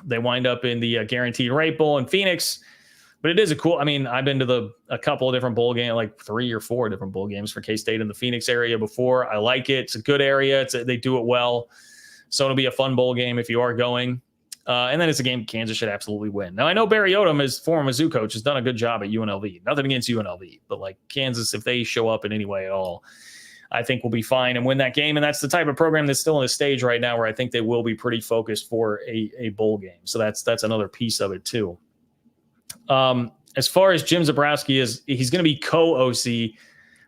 They wind up in the Guaranteed Rate Bowl in Phoenix. But it is a cool – I mean, I've been to a couple of different bowl games, like 3 or 4 different bowl games for K-State in the Phoenix area before. I like it. It's a good area. They do it well. So it'll be a fun bowl game if you are going. And then it's a game Kansas should absolutely win. Now, I know Barry Odom, as former Mizzou coach, has done a good job at UNLV. Nothing against UNLV. But, like, Kansas, if they show up in any way at all, I think we'll be fine and win that game. And that's the type of program that's still in the stage right now where I think they will be pretty focused for a bowl game. So that's another piece of it, too. As far as Jim Zabrowski he's going to be co-OC.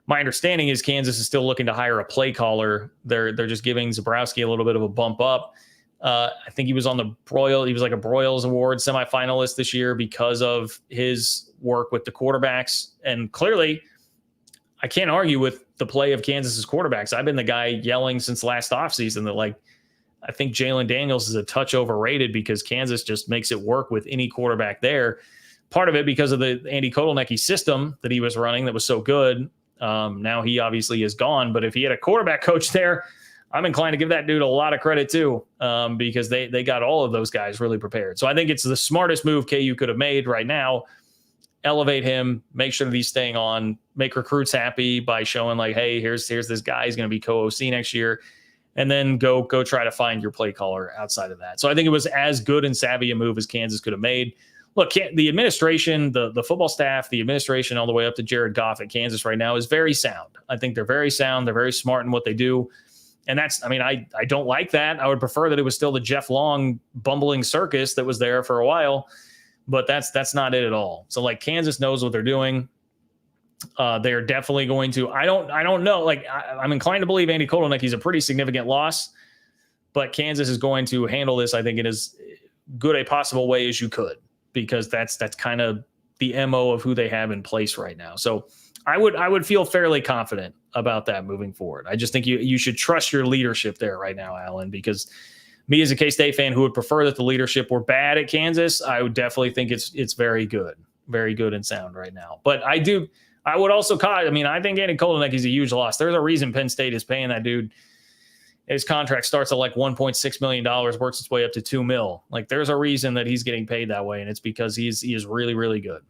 My understanding is Kansas is still looking to hire a play caller. They're just giving Zabrowski a little bit of a bump up. I think he was on the Broyles. He was like a Broyles Award semifinalist this year because of his work with the quarterbacks. And clearly, I can't argue with the play of Kansas's quarterbacks. I've been the guy yelling since last offseason that, like, I think Jalen Daniels is a touch overrated because Kansas just makes it work with any quarterback there. Part of it because of the Andy Kotelnicki system that he was running that was so good. Now he obviously is gone, but if he had a quarterback coach there, I'm inclined to give that dude a lot of credit too, because they got all of those guys really prepared. So I think it's the smartest move KU could have made right now. Elevate him, make sure that he's staying on, make recruits happy by showing like, hey, here's this guy. He's going to be co-OC next year. And then go try to find your play caller outside of that. So I think it was as good and savvy a move as Kansas could have made. Look, the administration, the football staff, the administration all the way up to Jared Goff at Kansas right now is very sound. I think they're very sound. They're very smart in what they do. And that's, I mean, I don't like that. I would prefer that it was still the Jeff Long bumbling circus that was there for a while, but that's not it at all. So like Kansas knows what they're doing. They're definitely going to, I don't know. Like I'm inclined to believe Andy Kotelnicki's a pretty significant loss, but Kansas is going to handle this, I think, in as good a possible way as you could, because that's kind of the MO of who they have in place right now. So I would feel fairly confident about that moving forward. I just think you should trust your leadership there right now, Alan, because me as a K-State fan who would prefer that the leadership were bad at Kansas, I would definitely think it's very good and sound right now. But I would also I think Andy Kotelnicki is a huge loss. There's a reason Penn State is paying that dude. His contract starts at like $1.6 million, works its way up to $2 million. Like there's a reason that he's getting paid that way, and it's because he is really, really good.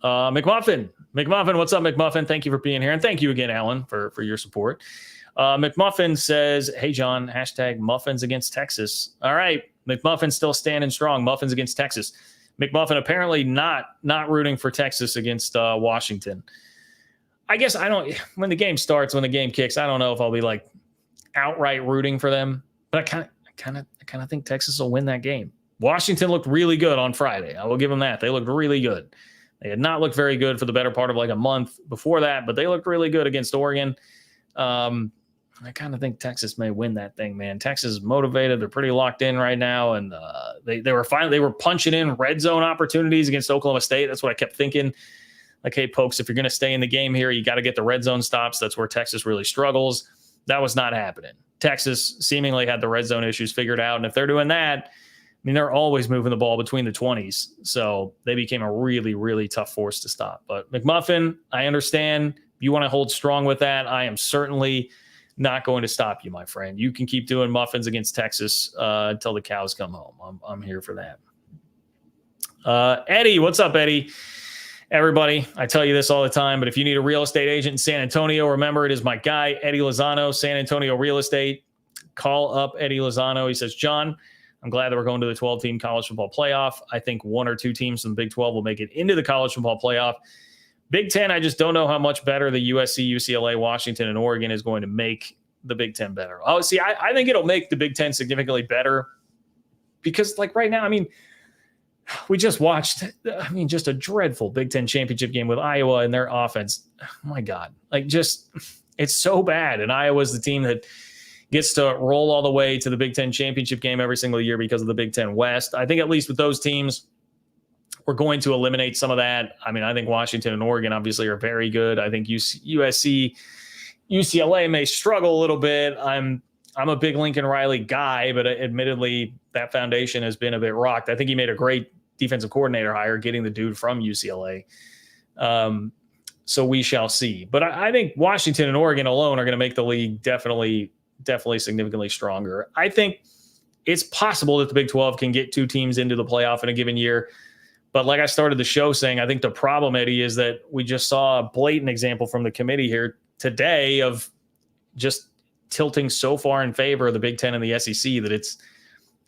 McMuffin, what's up, McMuffin? Thank you for being here, and thank you again, Alan, for your support. McMuffin says, "Hey John, hashtag Muffins against Texas." All right, McMuffin's still standing strong. Muffins against Texas. McMuffin apparently not rooting for Texas against Washington. I guess when the game starts, when the game kicks, I don't know if I'll be like outright rooting for them, but I kind of think Texas will win that game. Washington looked really good on Friday. I will give them that. They looked really good. They had not looked very good for the better part of like a month before that, but they looked really good against Oregon. I kind of think Texas may win that thing, man. Texas is motivated. They're pretty locked in right now, and they were punching in red zone opportunities against Oklahoma State. That's what I kept thinking. Like, hey, folks, if you're going to stay in the game here, you got to get the red zone stops. That's where Texas really struggles. That was not happening. Texas seemingly had the red zone issues figured out, and if they're doing that, mean, they're always moving the ball between the 20s. So they became a really, really tough force to stop. But McMuffin, I understand you want to hold strong with that. I am certainly not going to stop you, my friend. You can keep doing muffins against Texas until the cows come home. I'm here for that. Eddie, what's up, Eddie? Everybody, I tell you this all the time, but if you need a real estate agent in San Antonio, remember it is my guy, Eddie Lozano, San Antonio Real Estate. Call up Eddie Lozano. He says, John, I'm glad that we're going to the 12-team college football playoff. I think one or two teams from the Big 12 will make it into the college football playoff. Big 10, I just don't know how much better the USC, UCLA, Washington, and Oregon is going to make the Big 10 better. Oh, see, I think it'll make the Big 10 significantly better because, like, right now, I mean, we just watched, just a dreadful Big 10 championship game with Iowa and their offense. Oh, my God. Like, just, it's so bad. And Iowa's the team that gets to roll all the way to the Big 10 championship game every single year because of the Big 10 West. I think at least with those teams, we're going to eliminate some of that. I mean, I think Washington and Oregon obviously are very good. I think USC, UCLA may struggle a little bit. I'm a big Lincoln Riley guy, but admittedly, that foundation has been a bit rocked. I think he made a great defensive coordinator hire, getting the dude from UCLA. So we shall see. But I think Washington and Oregon alone are going to make the league definitely significantly stronger. I think it's possible that the Big 12 can get two teams into the playoff in a given year. But like I started the show saying, I think the problem, Eddie, is that we just saw a blatant example from the committee here today of just tilting so far in favor of the Big 10 and the SEC that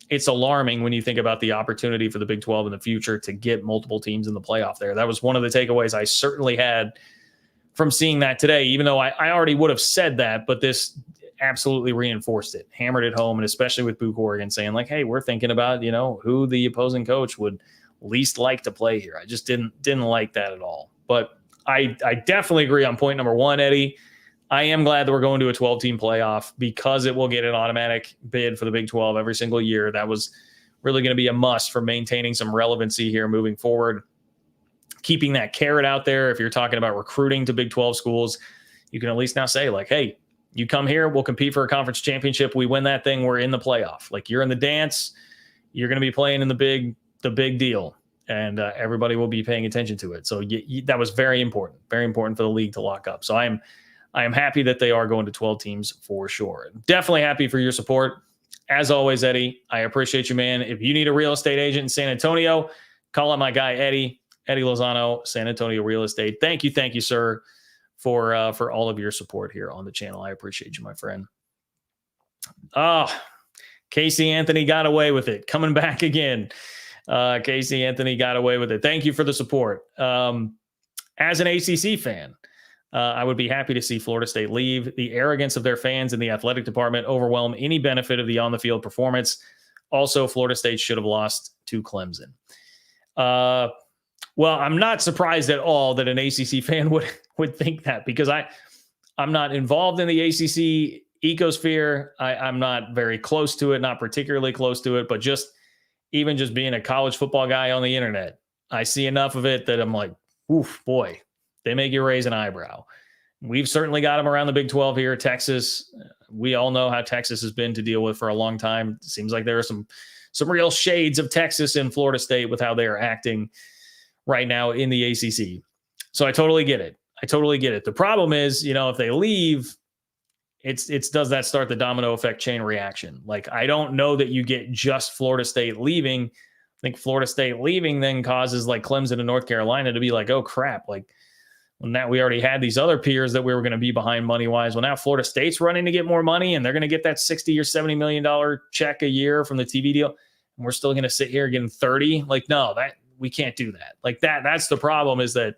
it's alarming when you think about the opportunity for the Big 12 in the future to get multiple teams in the playoff there. That was one of the takeaways I certainly had from seeing that today, even though I already would have said that, but this absolutely reinforced it, hammered it home, and especially with Buch Oregon saying like, hey, we're thinking about, who the opposing coach would least like to play here. I just didn't like that at all. But I definitely agree on point number one, Eddie. I am glad that we're going to a 12-team playoff because it will get an automatic bid for the Big 12 every single year. That was really going to be a must for maintaining some relevancy here moving forward. Keeping that carrot out there, if you're talking about recruiting to Big 12 schools, you can at least now say like, hey, you come here, we'll compete for a conference championship. We win that thing, we're in the playoff. Like you're in the dance, you're going to be playing in the big deal, and everybody will be paying attention to it. So that was very important for the league to lock up. So I am happy that they are going to 12 teams for sure. Definitely happy for your support. As always, Eddie, I appreciate you, man. If you need a real estate agent in San Antonio, call up my guy, Eddie Lozano, San Antonio Real Estate. Thank you, sir, for all of your support here on the channel. I appreciate you, my friend. Casey Anthony got away with it. Coming back again. Casey Anthony got away with it. Thank you for the support. As an ACC fan, I would be happy to see Florida State leave. The arrogance of their fans in the athletic department overwhelm any benefit of the on-the-field performance. Also, Florida State should have lost to Clemson. Well, I'm not surprised at all that an ACC fan would think that because I'm not involved in the ACC ecosphere. I'm not very close to it, not particularly close to it, but even just being a college football guy on the internet, I see enough of it that I'm like, oof, boy, they make you raise an eyebrow. We've certainly got them around the Big 12 here. Texas, we all know how Texas has been to deal with for a long time. It seems like there are some real shades of Texas in Florida State with how they are acting right now in the ACC. So I totally get it. The problem is, if they leave, does that start the domino effect chain reaction? Like, I don't know that you get just Florida State leaving. I think Florida State leaving then causes like Clemson and North Carolina to be like, oh crap. Like, well, now we already had these other peers that we were going to be behind money wise. Well, now Florida State's running to get more money and they're going to get that $60 or $70 million check a year from the TV deal. And we're still going to sit here getting 30. Like, no, we can't do that. Like that's the problem, is that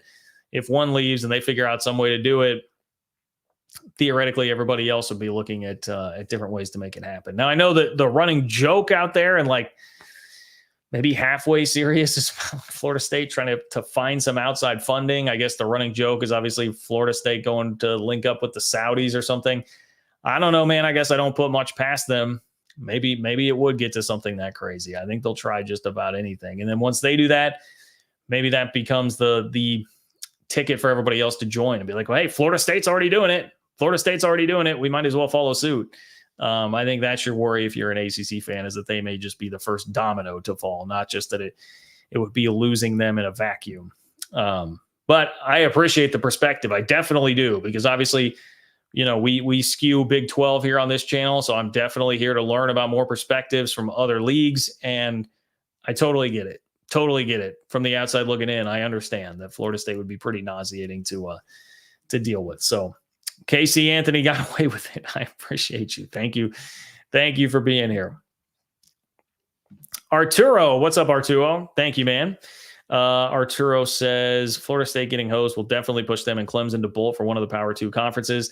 if one leaves and they figure out some way to do it, theoretically, everybody else would be looking at different ways to make it happen. Now, I know that the running joke out there and like maybe halfway serious is Florida State trying to find some outside funding. I guess the running joke is obviously Florida State going to link up with the Saudis or something. I don't know, man. I guess I don't put much past them. Maybe it would get to something that crazy. I think they'll try just about anything. And then once they do that, maybe that becomes the ticket for everybody else to join and be like, well, hey, Florida State's already doing it. We might as well follow suit. I think that's your worry if you're an ACC fan, is that they may just be the first domino to fall, not just that it would be losing them in a vacuum. But I appreciate the perspective. I definitely do, because obviously, we skew Big 12 here on this channel. So I'm definitely here to learn about more perspectives from other leagues. And I totally get it. Totally get it. From the outside looking in, I understand that Florida State would be pretty nauseating to deal with. So Casey Anthony got away with it. I appreciate you. Thank you. Thank you for being here. Arturo, what's up, Arturo? Thank you, man. Arturo says Florida State getting hosed will definitely push them and Clemson to bolt for one of the Power 2 conferences.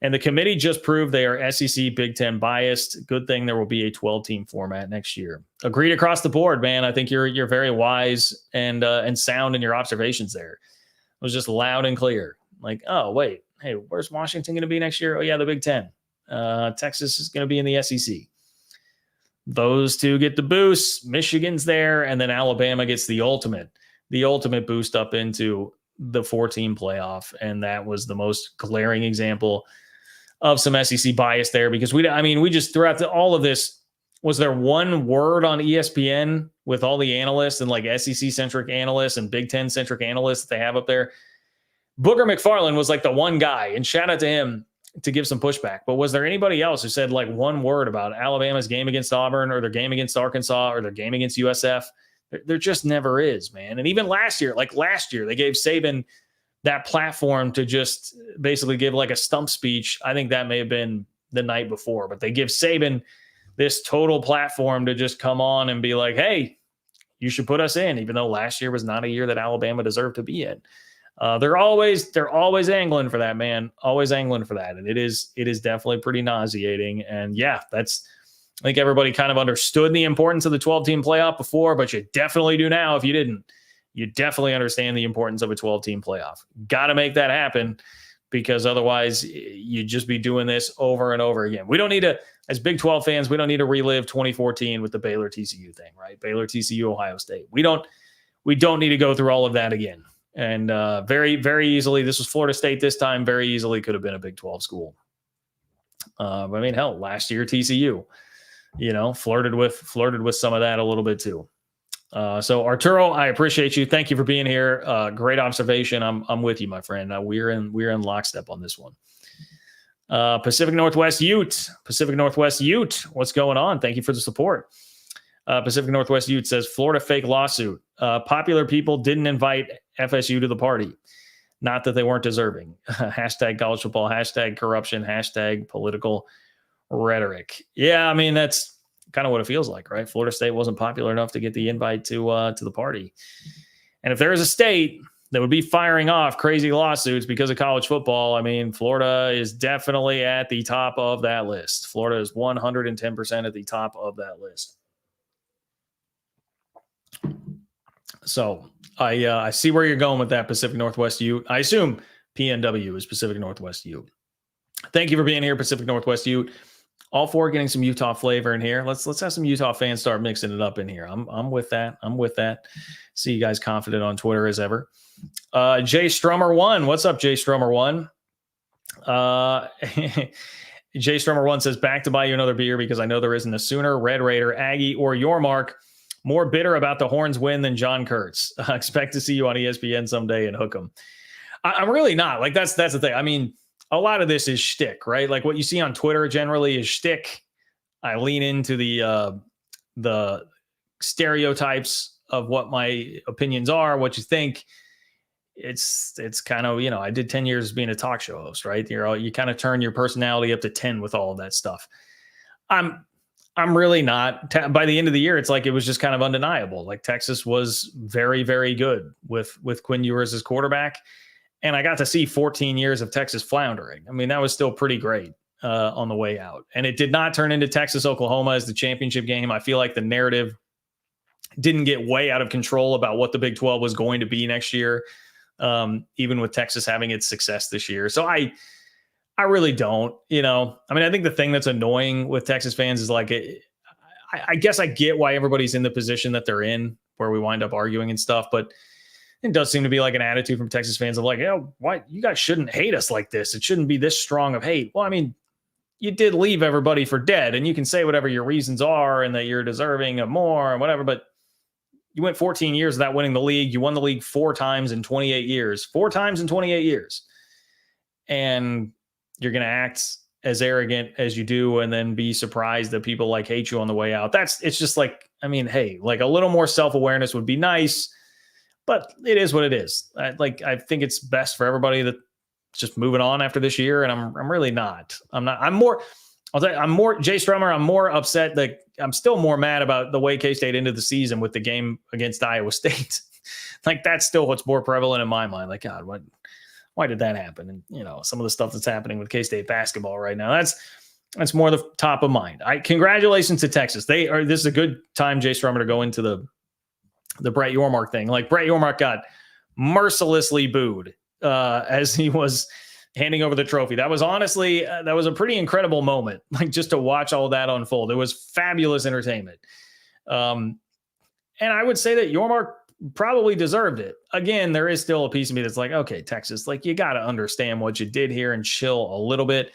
And the committee just proved they are SEC Big Ten biased. Good thing there will be a 12-team format next year. Agreed across the board, man. I think you're very wise and sound in your observations there. It was just loud and clear. Like, oh, wait, hey, where's Washington going to be next year? Oh, yeah, the Big Ten. Texas is going to be in the SEC. Those two get the boost. Michigan's there, and then Alabama gets the ultimate boost up into the 4-team playoff. And that was the most glaring example of some SEC bias there, because we just throughout all of this, was there one word on ESPN with all the analysts and like SEC centric analysts and Big Ten centric analysts that they have up there? Booger McFarland was like the one guy, and shout out to him to give some pushback. But was there anybody else who said like one word about Alabama's game against Auburn or their game against Arkansas or their game against USF? There just never is, man. And even last year, they gave Saban that platform to just basically give like a stump speech. I think that may have been the night before, but they give Saban this total platform to just come on and be like, hey, you should put us in, even though last year was not a year that Alabama deserved to be in. They're always angling for that, man. Always angling for that. And it is definitely pretty nauseating. And yeah, I think everybody kind of understood the importance of the 12-team playoff before, but you definitely do now. If you didn't, you definitely understand the importance of a 12-team playoff. Got to make that happen, because otherwise you'd just be doing this over and over again. We don't need to, as Big 12 fans, we don't need to relive 2014 with the Baylor TCU thing, right? Baylor TCU Ohio State. We don't need to go through all of that again. And very, very easily, this was Florida State this time, very easily could have been a Big 12 school. I mean, hell, last year TCU, flirted with some of that a little bit too. So Arturo, I appreciate you. Thank you for being here. Great observation. I'm with you, my friend. We're in lockstep on this one. Pacific Northwest Ute. What's going on? Thank you for the support. Pacific Northwest Ute says Florida fake lawsuit. Popular people didn't invite FSU to the party. Not that they weren't deserving. Hashtag college football, hashtag corruption, hashtag political rhetoric. Yeah, I mean, that's kind of what it feels like, right? Florida State wasn't popular enough to get the invite to the party. And if there is a state that would be firing off crazy lawsuits because of college football, I mean, Florida is definitely at the top of that list. Florida is 110% at the top of that list. So I see where you're going with that, Pacific Northwest U. I assume PNW is Pacific Northwest U. Thank you for being here, Pacific Northwest U. All for getting some Utah flavor in here. Let's have some Utah fans start mixing it up in here. I'm with that. See you guys confident on Twitter as ever. Jay Strummer 1. What's up, Jay Strummer 1? Jay Strummer 1 says, back to buy you another beer because I know there isn't a Sooner, Red Raider, Aggie, or Yormark more bitter about the Horns win than John Kurtz. Expect to see you on ESPN someday and hook 'em. I'm really not. Like, that's the thing. I mean, a lot of this is shtick, right? Like what you see on Twitter generally is shtick. I lean into the stereotypes of what my opinions are, what you think. It's kind of, I did 10 years being a talk show host, right? You kind of turn your personality up to 10 with all of that stuff. I'm really not. By the end of the year, it's like it was just kind of undeniable. Like Texas was very, very good with Quinn Ewers as quarterback. And I got to see 14 years of Texas floundering. I mean, that was still pretty great on the way out. And it did not turn into Texas-Oklahoma as the championship game. I feel like the narrative didn't get way out of control about what the Big 12 was going to be next year, even with Texas having its success this year. So I really don't, I mean, I think the thing that's annoying with Texas fans is like, I guess I get why everybody's in the position that they're in, where we wind up arguing and stuff, but it does seem to be like an attitude from Texas fans of like, why you guys shouldn't hate us like this. It shouldn't be this strong of hate. Well, I mean, you did leave everybody for dead, and you can say whatever your reasons are and that you're deserving of more and whatever, but you went 14 years without winning the league. You won the league 4 times in 28 years, 4 times in 28 years. And you're going to act as arrogant as you do and then be surprised that people like hate you on the way out. It's just like, I mean, hey, like a little more self-awareness would be nice, but it is what it is. I think it's best for everybody that just moving on after this year. And I'm really not. I'm more Jay Strummer. I'm more upset that I'm still more mad about the way K-State ended the season with the game against Iowa State. Like that's still what's more prevalent in my mind. Like, God, why did that happen? And you know, some of the stuff that's happening with K-State basketball right now, that's more the top of mind. Congratulations to Texas. This is a good time, Jay Strummer, to go into the Brett Yormark thing. Like Brett Yormark got mercilessly booed as he was handing over the trophy. That was honestly, that was a pretty incredible moment, like just to watch all that unfold. It was fabulous entertainment. And I would say that Yormark probably deserved it. Again, there is still a piece of me that's like, okay, Texas, like you got to understand what you did here and chill a little bit.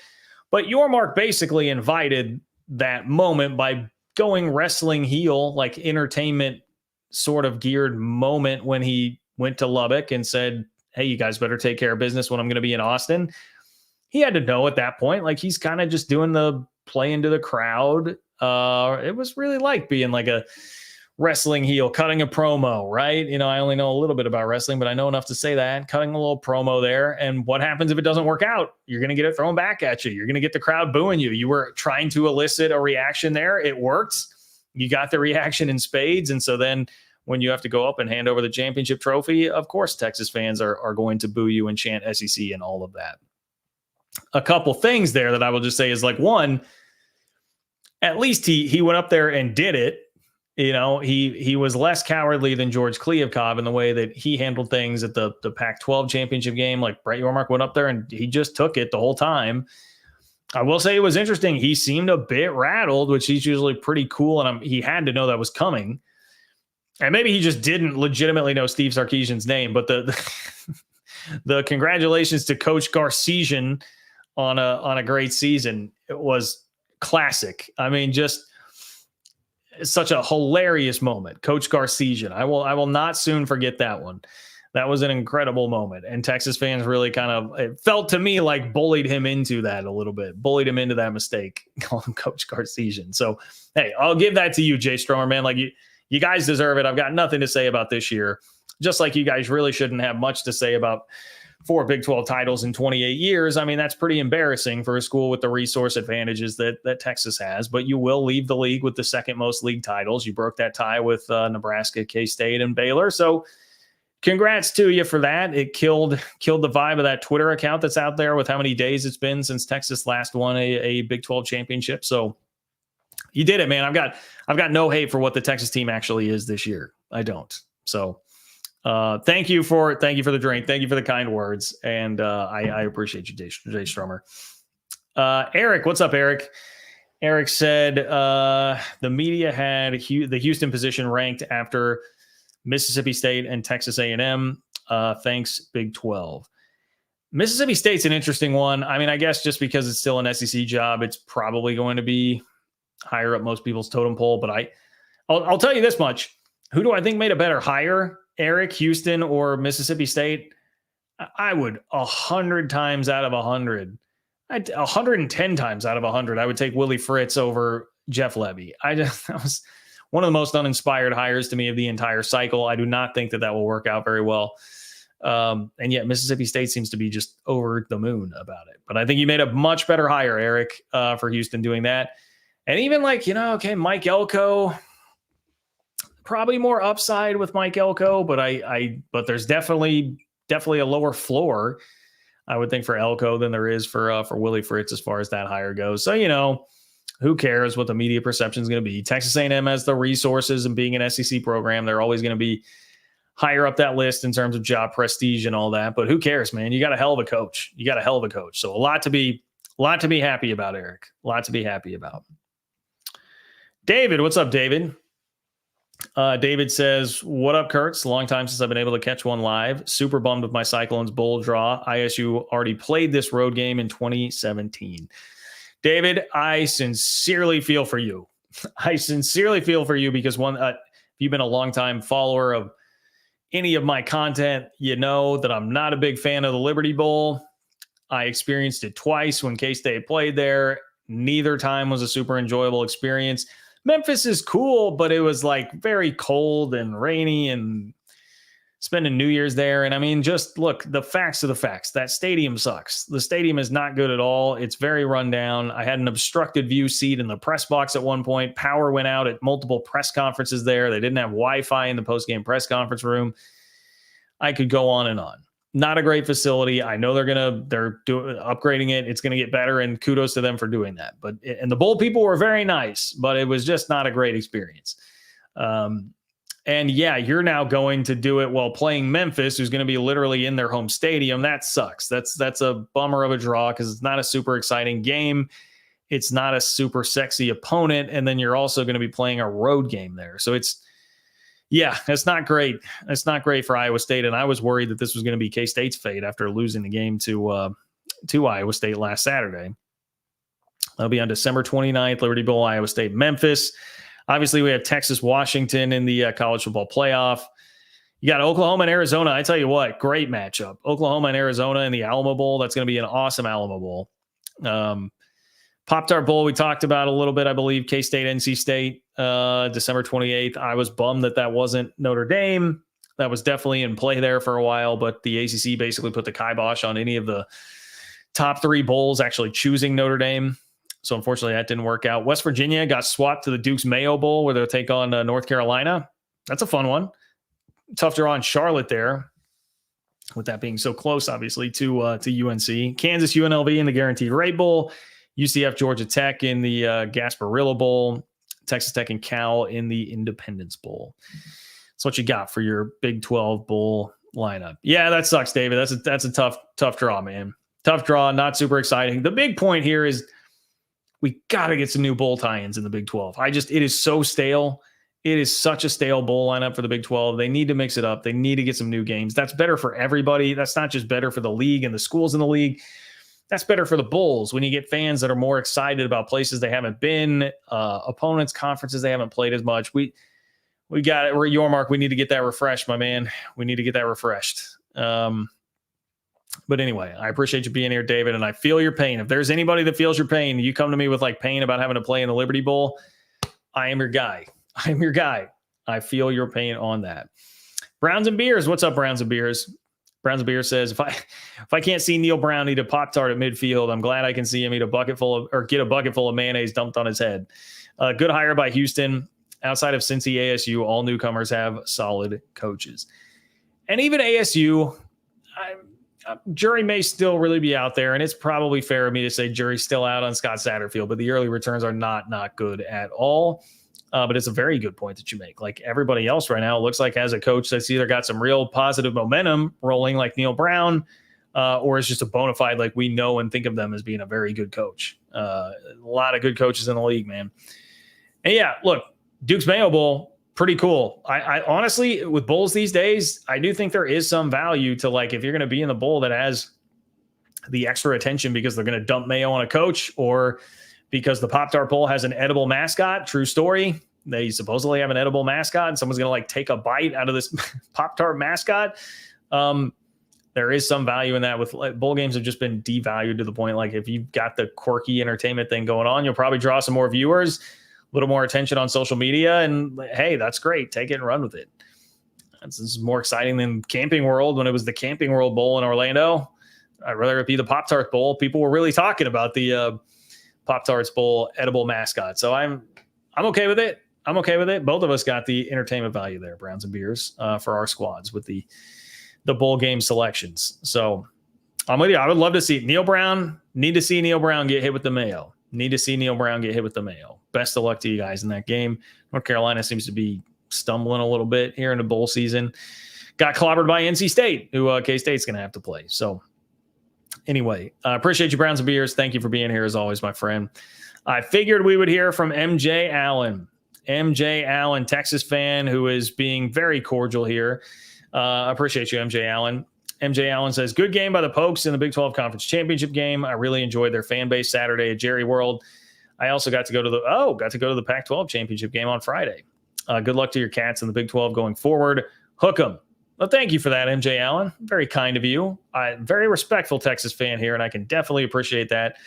But Yormark basically invited that moment by going wrestling heel, like entertainment sort of geared moment when he went to Lubbock and said, hey, you guys better take care of business when I'm going to be in Austin. He had to know at that point, like he's kind of just doing the play into the crowd. It was really like being like a wrestling heel, cutting a promo, right? You know, I only know a little bit about wrestling, but I know enough to say that, cutting a little promo there. And what happens if it doesn't work out? You're going to get it thrown back at you. You're going to get the crowd booing you. You were trying to elicit a reaction there. It worked. You got the reaction in spades. And so then when you have to go up and hand over the championship trophy, of course, Texas fans are going to boo you and chant SEC and all of that. A couple things there that I will just say is like, one, at least he went up there and did it. You know, he was less cowardly than George Kliavkov in the way that he handled things at the Pac-12 championship game. Like Brett Yormark went up there and he just took it the whole time. I will say it was interesting. He seemed a bit rattled, which he's usually pretty cool. And he had to know that was coming. And maybe he just didn't legitimately know Steve Sarkisian's name, but the congratulations to Coach Garcesian on a great season. It was classic. I mean, just such a hilarious moment. Coach Garcesian. I will not soon forget that one. That was an incredible moment. And Texas fans really it felt to me like bullied him into that a little bit, bullied him into that mistake, calling him Coach Garcesian. So, hey, I'll give that to you, Jay Stromer, man. Like you guys deserve it. I've got nothing to say about this year. Just like you guys really shouldn't have much to say about 4 Big 12 titles in 28 years. I mean, that's pretty embarrassing for a school with the resource advantages that Texas has, but you will leave the league with the second most league titles. You broke that tie with Nebraska, K-State, and Baylor. So congrats to you for that. It killed the vibe of that Twitter account that's out there with how many days it's been since Texas last won a Big 12 championship. So you did it, man. I've got no hate for what the Texas team actually is this year. I don't. So thank you for the drink. Thank you for the kind words. And I appreciate you, Jay Stromer. Eric, what's up, Eric? Eric said the media had the Houston position ranked after Mississippi State and Texas A&M. Thanks, Big 12. Mississippi State's an interesting one. I mean, I guess just because it's still an SEC job, it's probably going to be higher up most people's totem pole. But I'll tell you this much. Who do I think made a better hire? Eric, Houston, or Mississippi State? I would 100 times out of 100, 110 times out of 100, I would take Willie Fritz over Jeff Lebby. That was one of the most uninspired hires to me of the entire cycle. I do not think that will work out very well. And yet Mississippi State seems to be just over the moon about it. But I think you made a much better hire, Eric, for Houston doing that. And even Mike Elko, probably more upside with Mike Elko, but there's definitely a lower floor, I would think, for Elko than there is for Willie Fritz as far as that hire goes. So, who cares what the media perception is going to be? Texas A&M has the resources, and being an SEC program, they're always going to be higher up that list in terms of job prestige and all that. But who cares, man? You got a hell of a coach. So a lot to be happy about, Eric. A lot to be happy about. David, what's up, David? David says, what up, Kurtz? Long time since I've been able to catch one live. Super bummed with my Cyclones bowl draw. ISU already played this road game in 2017. David, I sincerely feel for you. I sincerely feel for you because if you've been a longtime follower of any of my content, you know that I'm not a big fan of the Liberty Bowl. I experienced it twice when K-State played there. Neither time was a super enjoyable experience. Memphis is cool, but it was like very cold and rainy and spending New Year's there. And I mean, just look, the facts are the facts. That stadium sucks. The stadium is not good at all. It's very run down. I had an obstructed view seat in the press box at one point. Power went out at multiple press conferences there. They didn't have Wi-Fi in the post-game press conference room. I could go on and on. Not a great facility. I know they're upgrading it. It's going to get better, and kudos to them for doing that. And the bowl people were very nice, but it was just not a great experience. And yeah, you're now going to do it while playing Memphis, who's going to be literally in their home stadium. That sucks. That's a bummer of a draw because it's not a super exciting game. It's not a super sexy opponent. And then you're also going to be playing a road game there. So it's not great. It's not great for Iowa State. And I was worried that this was going to be K-State's fate after losing the game to Iowa State last Saturday. That'll be on December 29th, Liberty Bowl, Iowa State, Memphis. Obviously, we have Texas, Washington in the college football playoff. You got Oklahoma and Arizona. I tell you what, great matchup. Oklahoma and Arizona in the Alamo Bowl. That's going to be an awesome Alamo Bowl. Pop-Tart Bowl, we talked about a little bit, I believe. K-State, NC State, December 28th. I was bummed that wasn't Notre Dame. That was definitely in play there for a while, but the ACC basically put the kibosh on any of the top three bowls actually choosing Notre Dame. So unfortunately, that didn't work out. West Virginia got swapped to the Duke's Mayo Bowl, where they'll take on North Carolina. That's a fun one. Tough draw in Charlotte there, with that being so close, obviously, to UNC. Kansas, UNLV in the Guaranteed Rate Bowl. UCF, Georgia Tech in the Gasparilla Bowl. Texas Tech and Cal in the Independence Bowl. That's what you got for your Big 12 bowl lineup. Yeah, that sucks, David. That's a tough draw, man. Tough draw, not super exciting. The big point here is we got to get some new bowl tie-ins in the Big 12. It is so stale. It is such a stale bowl lineup for the Big 12. They need to mix it up. They need to get some new games. That's better for everybody. That's not just better for the league and the schools in the league. That's better for the bowls when you get fans that are more excited about places they haven't been, opponents, conferences they haven't played as much. We got it. We're at Yormark. We need to get that refreshed, my man. We need to get that refreshed. But anyway, I appreciate you being here, David, and I feel your pain. If there's anybody that feels your pain, you come to me with like pain about having to play in the Liberty Bowl, I am your guy. I am your guy. I feel your pain on that. Browns and Beers. What's up, Browns and Beers? Browns and Beers says, if I can't see Neil Brown eat a Pop-Tart at midfield, I'm glad I can see him get a bucket full of mayonnaise dumped on his head. Good hire by Houston. Outside of Cincy, ASU, all newcomers have solid coaches. And even ASU, jury may still really be out there, and it's probably fair of me to say jury's still out on Scott Satterfield, but the early returns are not good at all. But it's a very good point that you make. Like everybody else right now, it looks like has a coach that's either got some real positive momentum rolling like Neil Brown, or is just a bona fide, like we know and think of them as being a very good coach. A lot of good coaches in the league, man. And yeah, look, Duke's Mayo Bowl, pretty cool. I honestly, with bowls these days, I do think there is some value to like if you're going to be in the bowl that has the extra attention because they're going to dump mayo on a coach, or because the Pop-Tart Bowl has an edible mascot. True story. They supposedly have an edible mascot, and someone's going to like take a bite out of this Pop-Tart mascot. There is some value in that. With bowl games have just been devalued to the point like if you've got the quirky entertainment thing going on, you'll probably draw some more viewers, a little more attention on social media, and hey, that's great. Take it and run with it. This is more exciting than Camping World when it was the Camping World Bowl in Orlando. I'd rather it be the Pop-Tart Bowl. People were really talking about the Pop-Tarts Bowl edible mascot. So I'm okay with it. I'm okay with it. Both of us got the entertainment value there, Browns and Beers, for our squads with the bowl game selections. So I'm with you. I would love to see Neil Brown. Need to see Neil Brown get hit with the mayo. Need to see Neil Brown get hit with the mayo. Best of luck to you guys in that game. North Carolina seems to be stumbling a little bit here in the bowl season. Got clobbered by NC State, who K-State's going to have to play. So anyway, I appreciate you, Browns and Beers. Thank you for being here as always, my friend. I figured we would hear from MJ Allen. MJ Allen, Texas fan, who is being very cordial here. I appreciate you, MJ Allen. MJ Allen says, good game by the Pokes in the Big 12 Conference Championship game. I really enjoyed their fan base Saturday at Jerry World. I also got to go to the Pac-12 Championship game on Friday. Good luck to your Cats in the Big 12 going forward. Hook 'em. Well, thank you for that, MJ Allen. Very kind of you. I'm very respectful Texas fan here, and I can definitely appreciate that.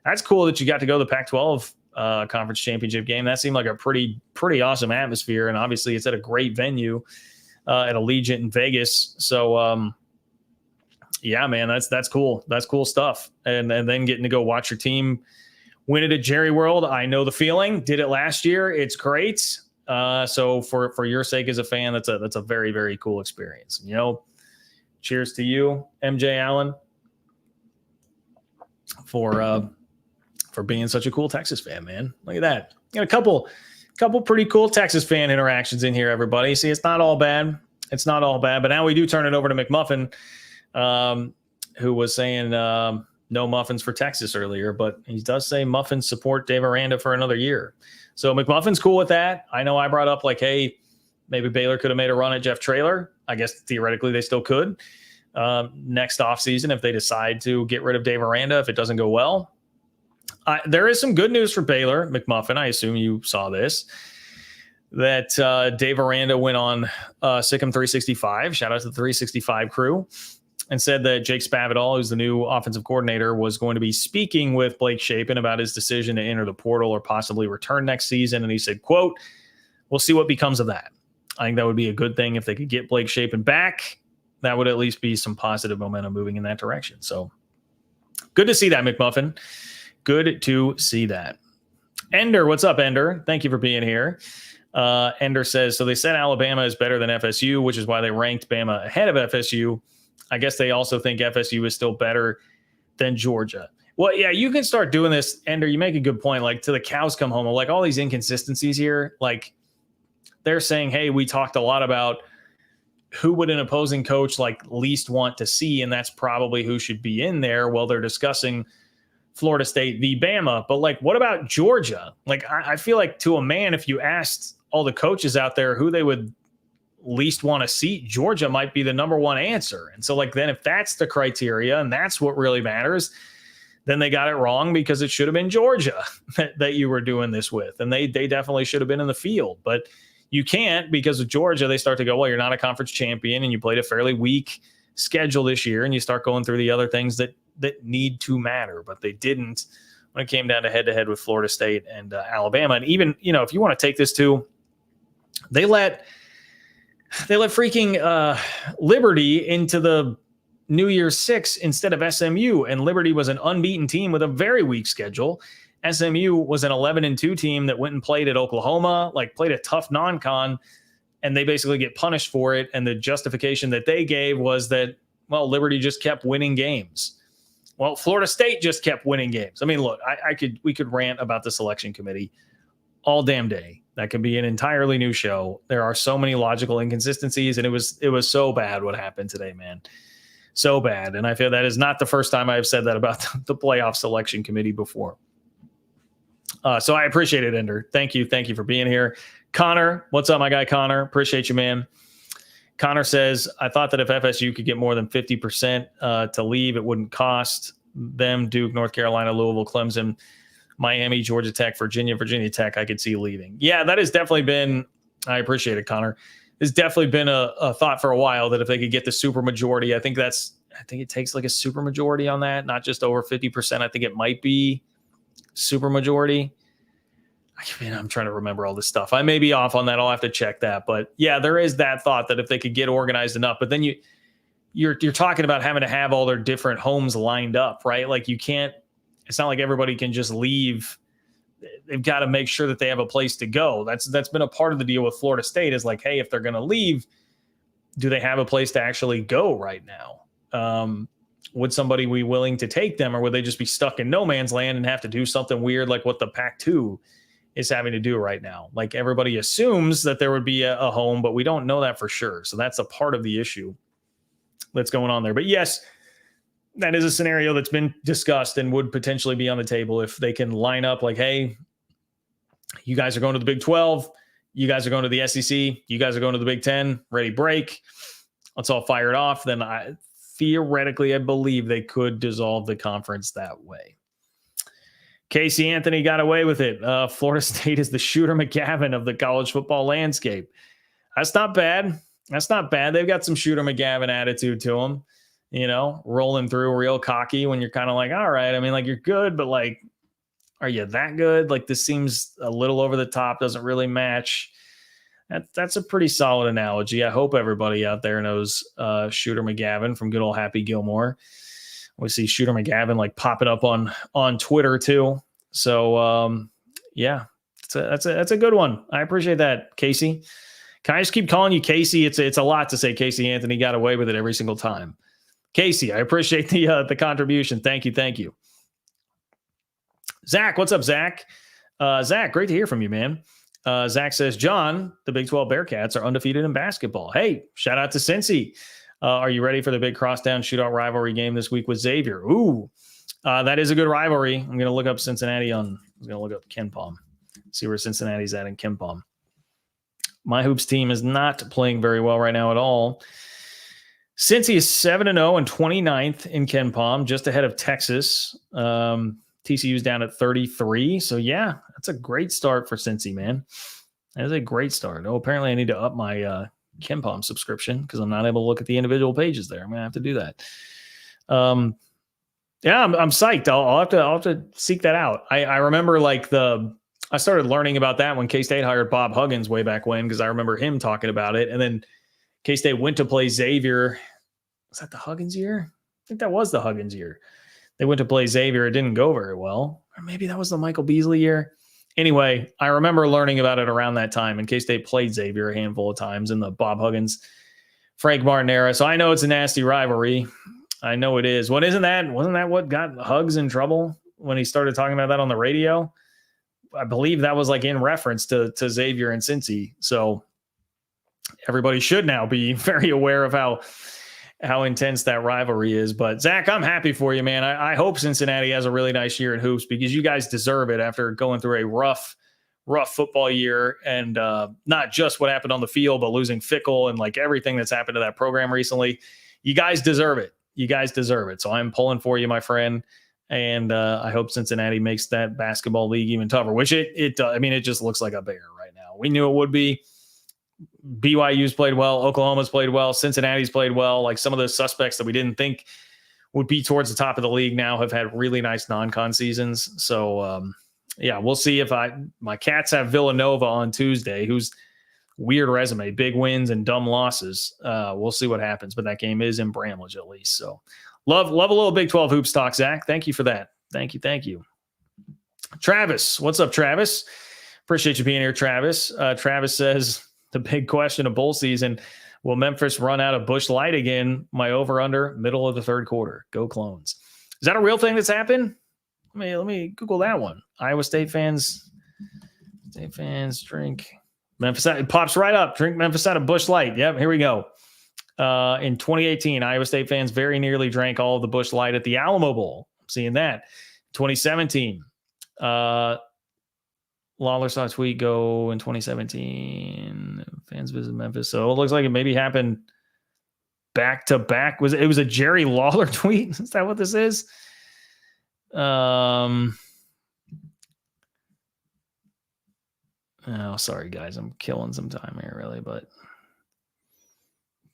That's cool that you got to go to the Pac-12 Conference Championship game. That seemed like a pretty awesome atmosphere, and obviously it's at a great venue at Allegiant in Vegas. So, yeah, man, that's cool. That's cool stuff. And then getting to go watch your team win it at Jerry World. I know the feeling. Did it last year. It's great. So for your sake as a fan, that's a very, very cool experience. You know, cheers to you, MJ Allen, for being such a cool Texas fan, man. Look at that. Got a couple pretty cool Texas fan interactions in here, everybody. See, it's not all bad. It's not all bad. But now we do turn it over to McMuffin, who was saying no muffins for Texas earlier, but he does say muffins support Dave Aranda for another year. So McMuffin's cool with that. I know I brought up like, hey, maybe Baylor could have made a run at Jeff Traylor. I guess theoretically they still could next offseason if they decide to get rid of Dave Aranda if it doesn't go well. There is some good news for Baylor, McMuffin. I assume you saw this, that Dave Aranda went on Sikkim 365. Shout out to the 365 crew. And said that Jake Spavital, who's the new offensive coordinator, was going to be speaking with Blake Shapen about his decision to enter the portal or possibly return next season. And he said, quote, we'll see what becomes of that. I think that would be a good thing if they could get Blake Shapen back. That would at least be some positive momentum moving in that direction. So good to see that, McMuffin. Good to see that. Ender, what's up, Ender? Thank you for being here. Ender says, so they said Alabama is better than FSU, which is why they ranked Bama ahead of FSU. I guess they also think FSU is still better than Georgia. Well, yeah, you can start doing this, Ender. You make a good point. Like, till the cows come home, like all these inconsistencies here. Like, they're saying, hey, we talked a lot about who would an opposing coach like least want to see, and that's probably who should be in there. Well, they're discussing Florida State v. Bama, but like, what about Georgia? Like, I feel like to a man, if you asked all the coaches out there who they would least want to see, Georgia might be the number one answer. And so like, then if that's the criteria and that's what really matters, then they got it wrong, because it should have been Georgia that you were doing this with. And they definitely should have been in the field, but you can't, because of Georgia. They start to go, well, you're not a conference champion and you played a fairly weak schedule this year. And you start going through the other things that need to matter, but they didn't when it came down to head to head with Florida State and Alabama. And even, you know, if you want to take this to, they let freaking Liberty into the New Year's Six instead of SMU. And Liberty was an unbeaten team with a very weak schedule. SMU was an 11-2 team that went and played at Oklahoma, like played a tough non-con, and they basically get punished for it. And the justification that they gave was that, well, Liberty just kept winning games. Well, Florida State just kept winning games. I mean, look, we could rant about the selection committee all damn day. That could be an entirely new show. There are so many logical inconsistencies, and it was so bad what happened today, man. So bad. And I feel that is not the first time I've said that about the playoff selection committee before. So I appreciate it, Ender. Thank you. Thank you for being here. Connor, what's up, my guy Connor? Appreciate you, man. Connor says, I thought that if FSU could get more than 50% to leave, it wouldn't cost them. Duke, North Carolina, Louisville, Clemson, Miami, Georgia Tech, Virginia Tech, I could see leaving. Yeah, that has definitely been, I appreciate it, Connor. It's definitely been a thought for a while that if they could get the super majority, I think it takes like a super majority on that, not just over 50%. I think it might be super majority. I mean, I'm trying to remember all this stuff. I may be off on that. I'll have to check that. But yeah, there is that thought that if they could get organized enough, but then you're talking about having to have all their different homes lined up, right? Like you can't, it's not like everybody can just leave. They've got to make sure that they have a place to go. That's been a part of the deal with Florida State is like, hey, if they're going to leave, do they have a place to actually go right now? Would somebody be willing to take them, or would they just be stuck in no man's land and have to do something weird like what the Pac-2 is having to do right now? Like everybody assumes that there would be a home, but we don't know that for sure. So that's a part of the issue that's going on there. But yes, that is a scenario that's been discussed and would potentially be on the table if they can line up like, hey, you guys are going to the Big 12. You guys are going to the SEC. You guys are going to the Big 10. Ready, break. Let's all fire it off. Then theoretically, I believe they could dissolve the conference that way. Casey Anthony got away with it. Florida State is the Shooter McGavin of the college football landscape. That's not bad. That's not bad. They've got some Shooter McGavin attitude to them, rolling through real cocky when you're kind of like, all right, I mean, like, you're good, but like, are you that good? Like, this seems a little over the top, doesn't really match. That's a pretty solid analogy. I hope everybody out there knows Shooter McGavin from good old Happy Gilmore. We see Shooter McGavin like popping up on Twitter too. So yeah, that's a good one. I appreciate that, Casey. Can I just keep calling you Casey? It's a lot to say Casey Anthony got away with it every single time. Casey, I appreciate the contribution. Thank you. Zach, what's up, Zach? Zach, great to hear from you, man. Zach says, John, the Big 12 Bearcats are undefeated in basketball. Hey, shout out to Cincy. Are you ready for the big crosstown shootout rivalry game this week with Xavier? Ooh, that is a good rivalry. I'm going to look up Cincinnati I'm going to look up KenPom, see where Cincinnati's at in KenPom. My Hoops team is not playing very well right now at all. Cincy is 7-0 and 29th in KenPom, just ahead of Texas. TCU's down at 33. So, yeah, that's a great start for Cincy, man. That is a great start. Oh, apparently I need to up my KenPom subscription because I'm not able to look at the individual pages there. I'm going to have to do that. Yeah, I'm psyched. I'll have to seek that out. I remember I started learning about that when K-State hired Bob Huggins way back when, because I remember him talking about it. And then K-State went to play Xavier. Was that the Huggins year? I think that was the Huggins year. They went to play Xavier. It didn't go very well. Or maybe that was the Michael Beasley year. Anyway, I remember learning about it around that time, and K-State played Xavier a handful of times in the Bob Huggins, Frank Martin era. So I know it's a nasty rivalry. I know it is. Wasn't that what got Huggs in trouble when he started talking about that on the radio? I believe that was like in reference to Xavier and Cincy. So everybody should now be very aware of how intense that rivalry is. But Zach, I'm happy for you, man. I hope Cincinnati has a really nice year in hoops because you guys deserve it after going through a rough football year, and not just what happened on the field, but losing Fickle and like everything that's happened to that program recently. You guys deserve it. So I'm pulling for you, my friend. And I hope Cincinnati makes that basketball league even tougher, which it does. I mean, it just looks like a bear right now. We knew it would be. BYU's played well. Oklahoma's played well. Cincinnati's played well. Like some of those suspects that we didn't think would be towards the top of the league now have had really nice non-con seasons. So, yeah, we'll see if my Cats have Villanova on Tuesday, who's weird resume, big wins and dumb losses. We'll see what happens, but that game is in Bramlage at least. So love a little Big 12 hoops talk, Zach. Thank you for that. Thank you. Travis, what's up, Travis? Appreciate you being here, Travis. Travis says, the big question of bowl season, will Memphis run out of Busch Light again? My over-under, middle of the third quarter. Go Clones. Is that a real thing that's happened? Let me Google that one. Iowa State fans drink Memphis. It pops right up. Drink Memphis out of Busch Light. Yep, here we go. In 2018, Iowa State fans very nearly drank all of the Busch Light at the Alamo Bowl. I'm seeing that. 2017, Lawler saw a tweet go in 2017. Fans visit Memphis. So it looks like it maybe happened back to back. It was a Jerry Lawler tweet? Is that what this is? Oh, sorry, guys. I'm killing some time here, really. But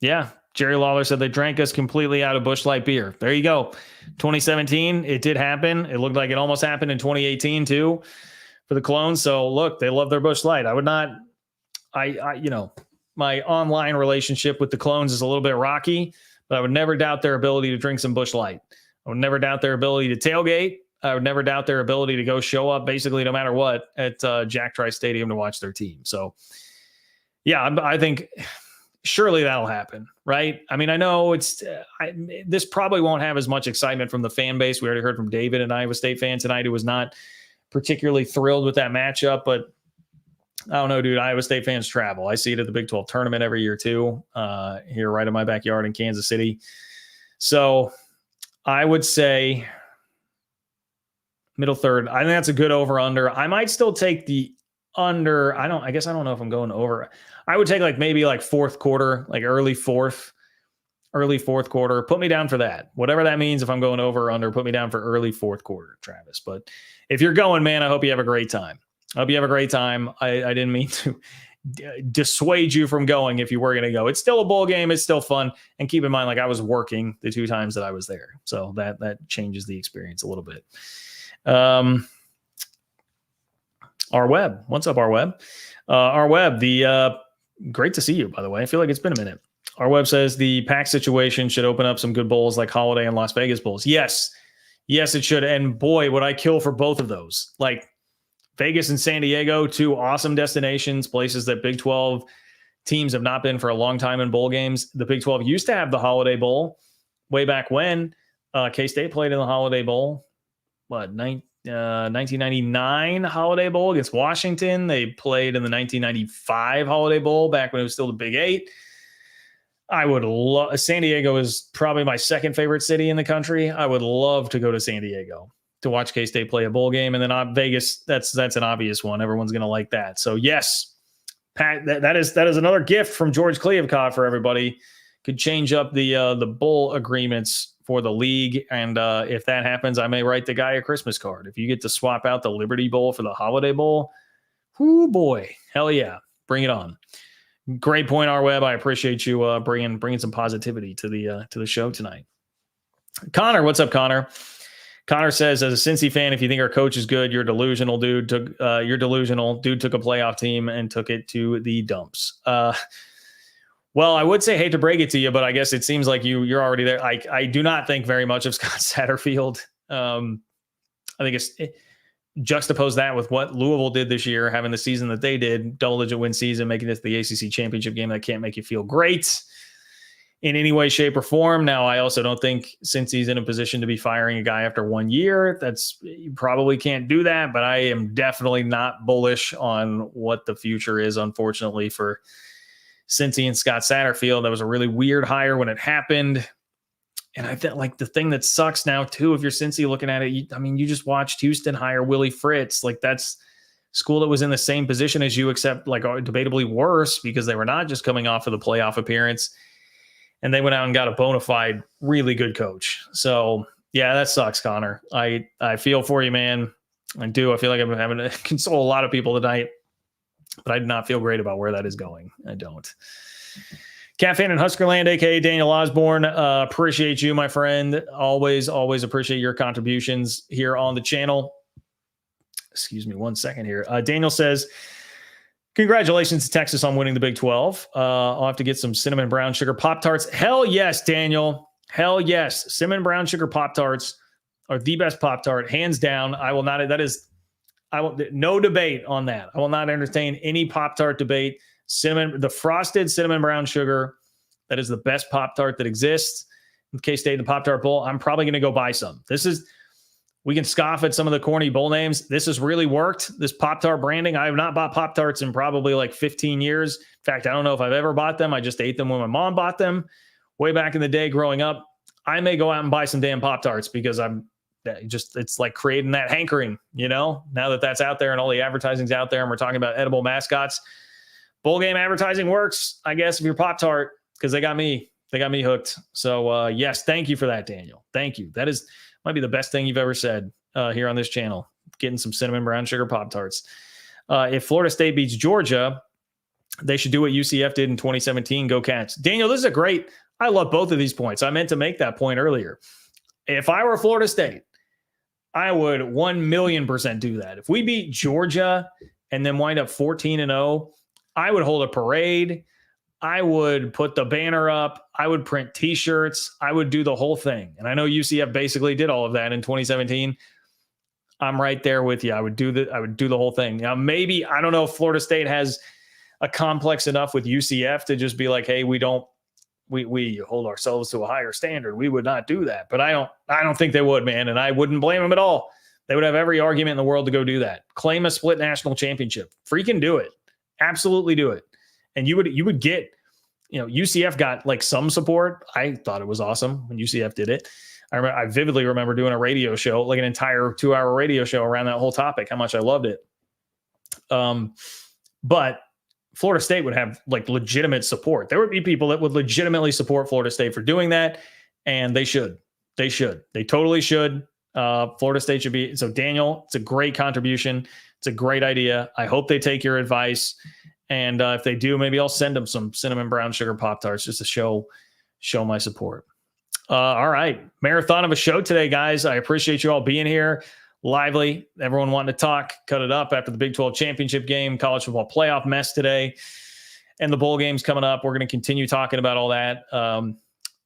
yeah, Jerry Lawler said they drank us completely out of Busch Light beer. There you go. 2017, it did happen. It looked like it almost happened in 2018 too for the Clones. So look, they love their Busch Light. I would not, my online relationship with the Clones is a little bit rocky, but I would never doubt their ability to drink some Busch Light. I would never doubt their ability to tailgate. I would never doubt their ability to go show up basically no matter what at Jack Trice Stadium to watch their team. So yeah, I think surely that'll happen, right? I mean, I know this probably won't have as much excitement from the fan base. We already heard from David, an Iowa State fan tonight, who was not particularly thrilled with that matchup, but I don't know, dude. Iowa State fans travel. I see it at the Big 12 tournament every year too, here right in my backyard in Kansas City. So I would say middle third. I think that's a good over under. I might still take the under. I guess I don't know if I'm going over. I would take maybe fourth quarter, like early fourth. early fourth quarter. Put me down for that. Whatever that means, if I'm going over or under, put me down for early fourth quarter, Travis. But if you're going, man, I hope you have a great time. I hope you have a great time. I didn't mean to dissuade you from going if you were going to go. It's still a bowl game. It's still fun. And keep in mind, like, I was working the 2 times that I was there. So that changes the experience a little bit. Our web. What's up, our web? Our web, great to see you, by the way. I feel like it's been a minute. Our web says the PAC situation should open up some good bowls like Holiday and Las Vegas bowls. Yes, it should. And boy, would I kill for both of those. Like Vegas and San Diego, 2 awesome destinations, places that Big 12 teams have not been for a long time in bowl games. The Big 12 used to have the Holiday Bowl way back when. K-State played in the Holiday Bowl. 1999 Holiday Bowl against Washington. They played in the 1995 Holiday Bowl back when it was still the Big 8. I would love. San Diego is probably my second favorite city in the country. I would love to go to San Diego to watch K-State play a bowl game. And then Vegas, that's an obvious one. Everyone's going to like that. So yes, Pat, that is another gift from George Kliavkoff for everybody. Could change up the bowl agreements for the league. And if that happens, I may write the guy a Christmas card. If you get to swap out the Liberty Bowl for the Holiday Bowl, whoo boy, hell yeah, bring it on. Great point, our web. I appreciate you bringing some positivity to the show tonight. Connor, what's up, Connor? Connor says, as a Cincy fan, if you think our coach is good, you're delusional, dude. You're delusional. Dude took a playoff team and took it to the dumps. Well, I would say hate to break it to you, but I guess it seems like you're already there. I do not think very much of Scott Satterfield. I think juxtapose that with what Louisville did this year, having the season that they did, double-digit win season, making it to the ACC championship game. That can't make you feel great in any way, shape, or form. Now, I also don't think since he's in a position to be firing a guy after 1 year, you probably can't do that, but I am definitely not bullish on what the future is, unfortunately, for Cincy and Scott Satterfield. That was a really weird hire when it happened. And I think like the thing that sucks now too, if you're Cincy looking at it, you just watched Houston hire Willie Fritz. Like that's school that was in the same position as you, except like debatably worse because they were not just coming off of the playoff appearance and they went out and got a bona fide, really good coach. So yeah, that sucks, Connor. I feel for you, man. I do. I feel like I'm having to console a lot of people tonight, but I do not feel great about where that is going. I don't. Cat Fan in Huskerland, a.k.a. Daniel Osborne. Appreciate you, my friend. Always appreciate your contributions here on the channel. Excuse me 1 second here. Daniel says, congratulations to Texas on winning the Big 12. I'll have to get some cinnamon brown sugar Pop-Tarts. Hell yes, Daniel. Hell yes. Cinnamon brown sugar Pop-Tarts are the best Pop-Tart, hands down. No debate on that. I will not entertain any Pop-Tart debate. The frosted cinnamon brown sugar, that is the best Pop-Tart that exists. In K-State in the Pop-Tart Bowl, I'm probably going to go buy some. We can scoff at some of the corny bowl names. This has really worked. This Pop-Tart branding. I have not bought Pop-Tarts in probably like 15 years. In fact, I don't know if I've ever bought them. I just ate them when my mom bought them way back in the day growing up. I may go out and buy some damn Pop-Tarts because it's like creating that hankering, now that that's out there and all the advertising's out there and we're talking about edible mascots. Bowl game advertising works, I guess, if you're Pop-Tart, because they got me hooked. So yes, thank you for that, Daniel. Thank you. That might be the best thing you've ever said here on this channel, getting some cinnamon brown sugar Pop-Tarts. If Florida State beats Georgia, they should do what UCF did in 2017. Go Cats. Daniel, this is I love both of these points. I meant to make that point earlier. If I were Florida State, I would 1,000,000% do that. If we beat Georgia and then wind up 14-0, I would hold a parade. I would put the banner up. I would print T-shirts. I would do the whole thing. And I know UCF basically did all of that in 2017. I'm right there with you. I would do the whole thing. Now, maybe, I don't know if Florida State has a complex enough with UCF to just be like, hey, we hold ourselves to a higher standard. We would not do that. But I don't think they would, man. And I wouldn't blame them at all. They would have every argument in the world to go do that. Claim a split national championship. Freaking do it. Absolutely do it. And you would get, UCF got like some support. I thought it was awesome when UCF did it. I vividly remember doing a radio show, like an entire 2-hour radio show around that whole topic, how much I loved it. But Florida State would have like legitimate support. There would be people that would legitimately support Florida State for doing that, and they should. They should. They totally should. Florida State should be. So Daniel, it's a great contribution. It's a great idea. I hope they take your advice. And if they do, maybe I'll send them some cinnamon brown sugar Pop-Tarts just to show my support. All right. Marathon of a show today, guys. I appreciate you all being here. Lively. Everyone wanting to talk, cut it up after the Big 12 championship game, college football playoff mess today, and the bowl games coming up. We're going to continue talking about all that.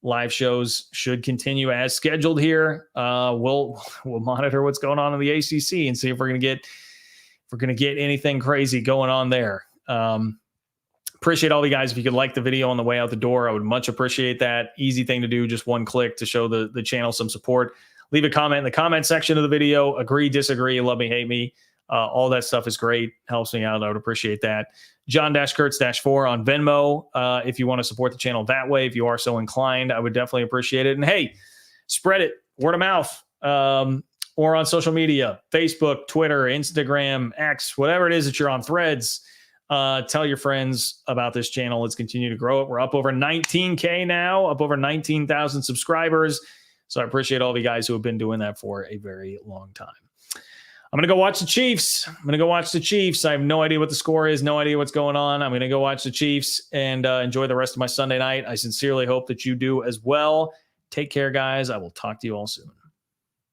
Live shows should continue as scheduled here. We'll monitor what's going on in the ACC and see if we're going to get anything crazy going on there. Appreciate all you guys. If you could like the video on the way out the door, I would much appreciate that. Easy thing to do, just one click to show the channel some support. Leave a comment in the comment section of the video. Agree, disagree, love me, hate me. All that stuff is great. Helps me out. I would appreciate that. John-Kurtz-4 on Venmo. If you want to support the channel that way, if you are so inclined, I would definitely appreciate it. And hey, spread it, word of mouth, or on social media, Facebook, Twitter, Instagram, X, whatever it is that you're on, Threads. Tell your friends about this channel. Let's continue to grow it. We're up over 19K now, up over 19,000 subscribers. So I appreciate all of you guys who have been doing that for a very long time. I'm going to go watch the Chiefs. I have no idea what the score is, no idea what's going on. I'm going to go watch the Chiefs and enjoy the rest of my Sunday night. I sincerely hope that you do as well. Take care, guys. I will talk to you all soon.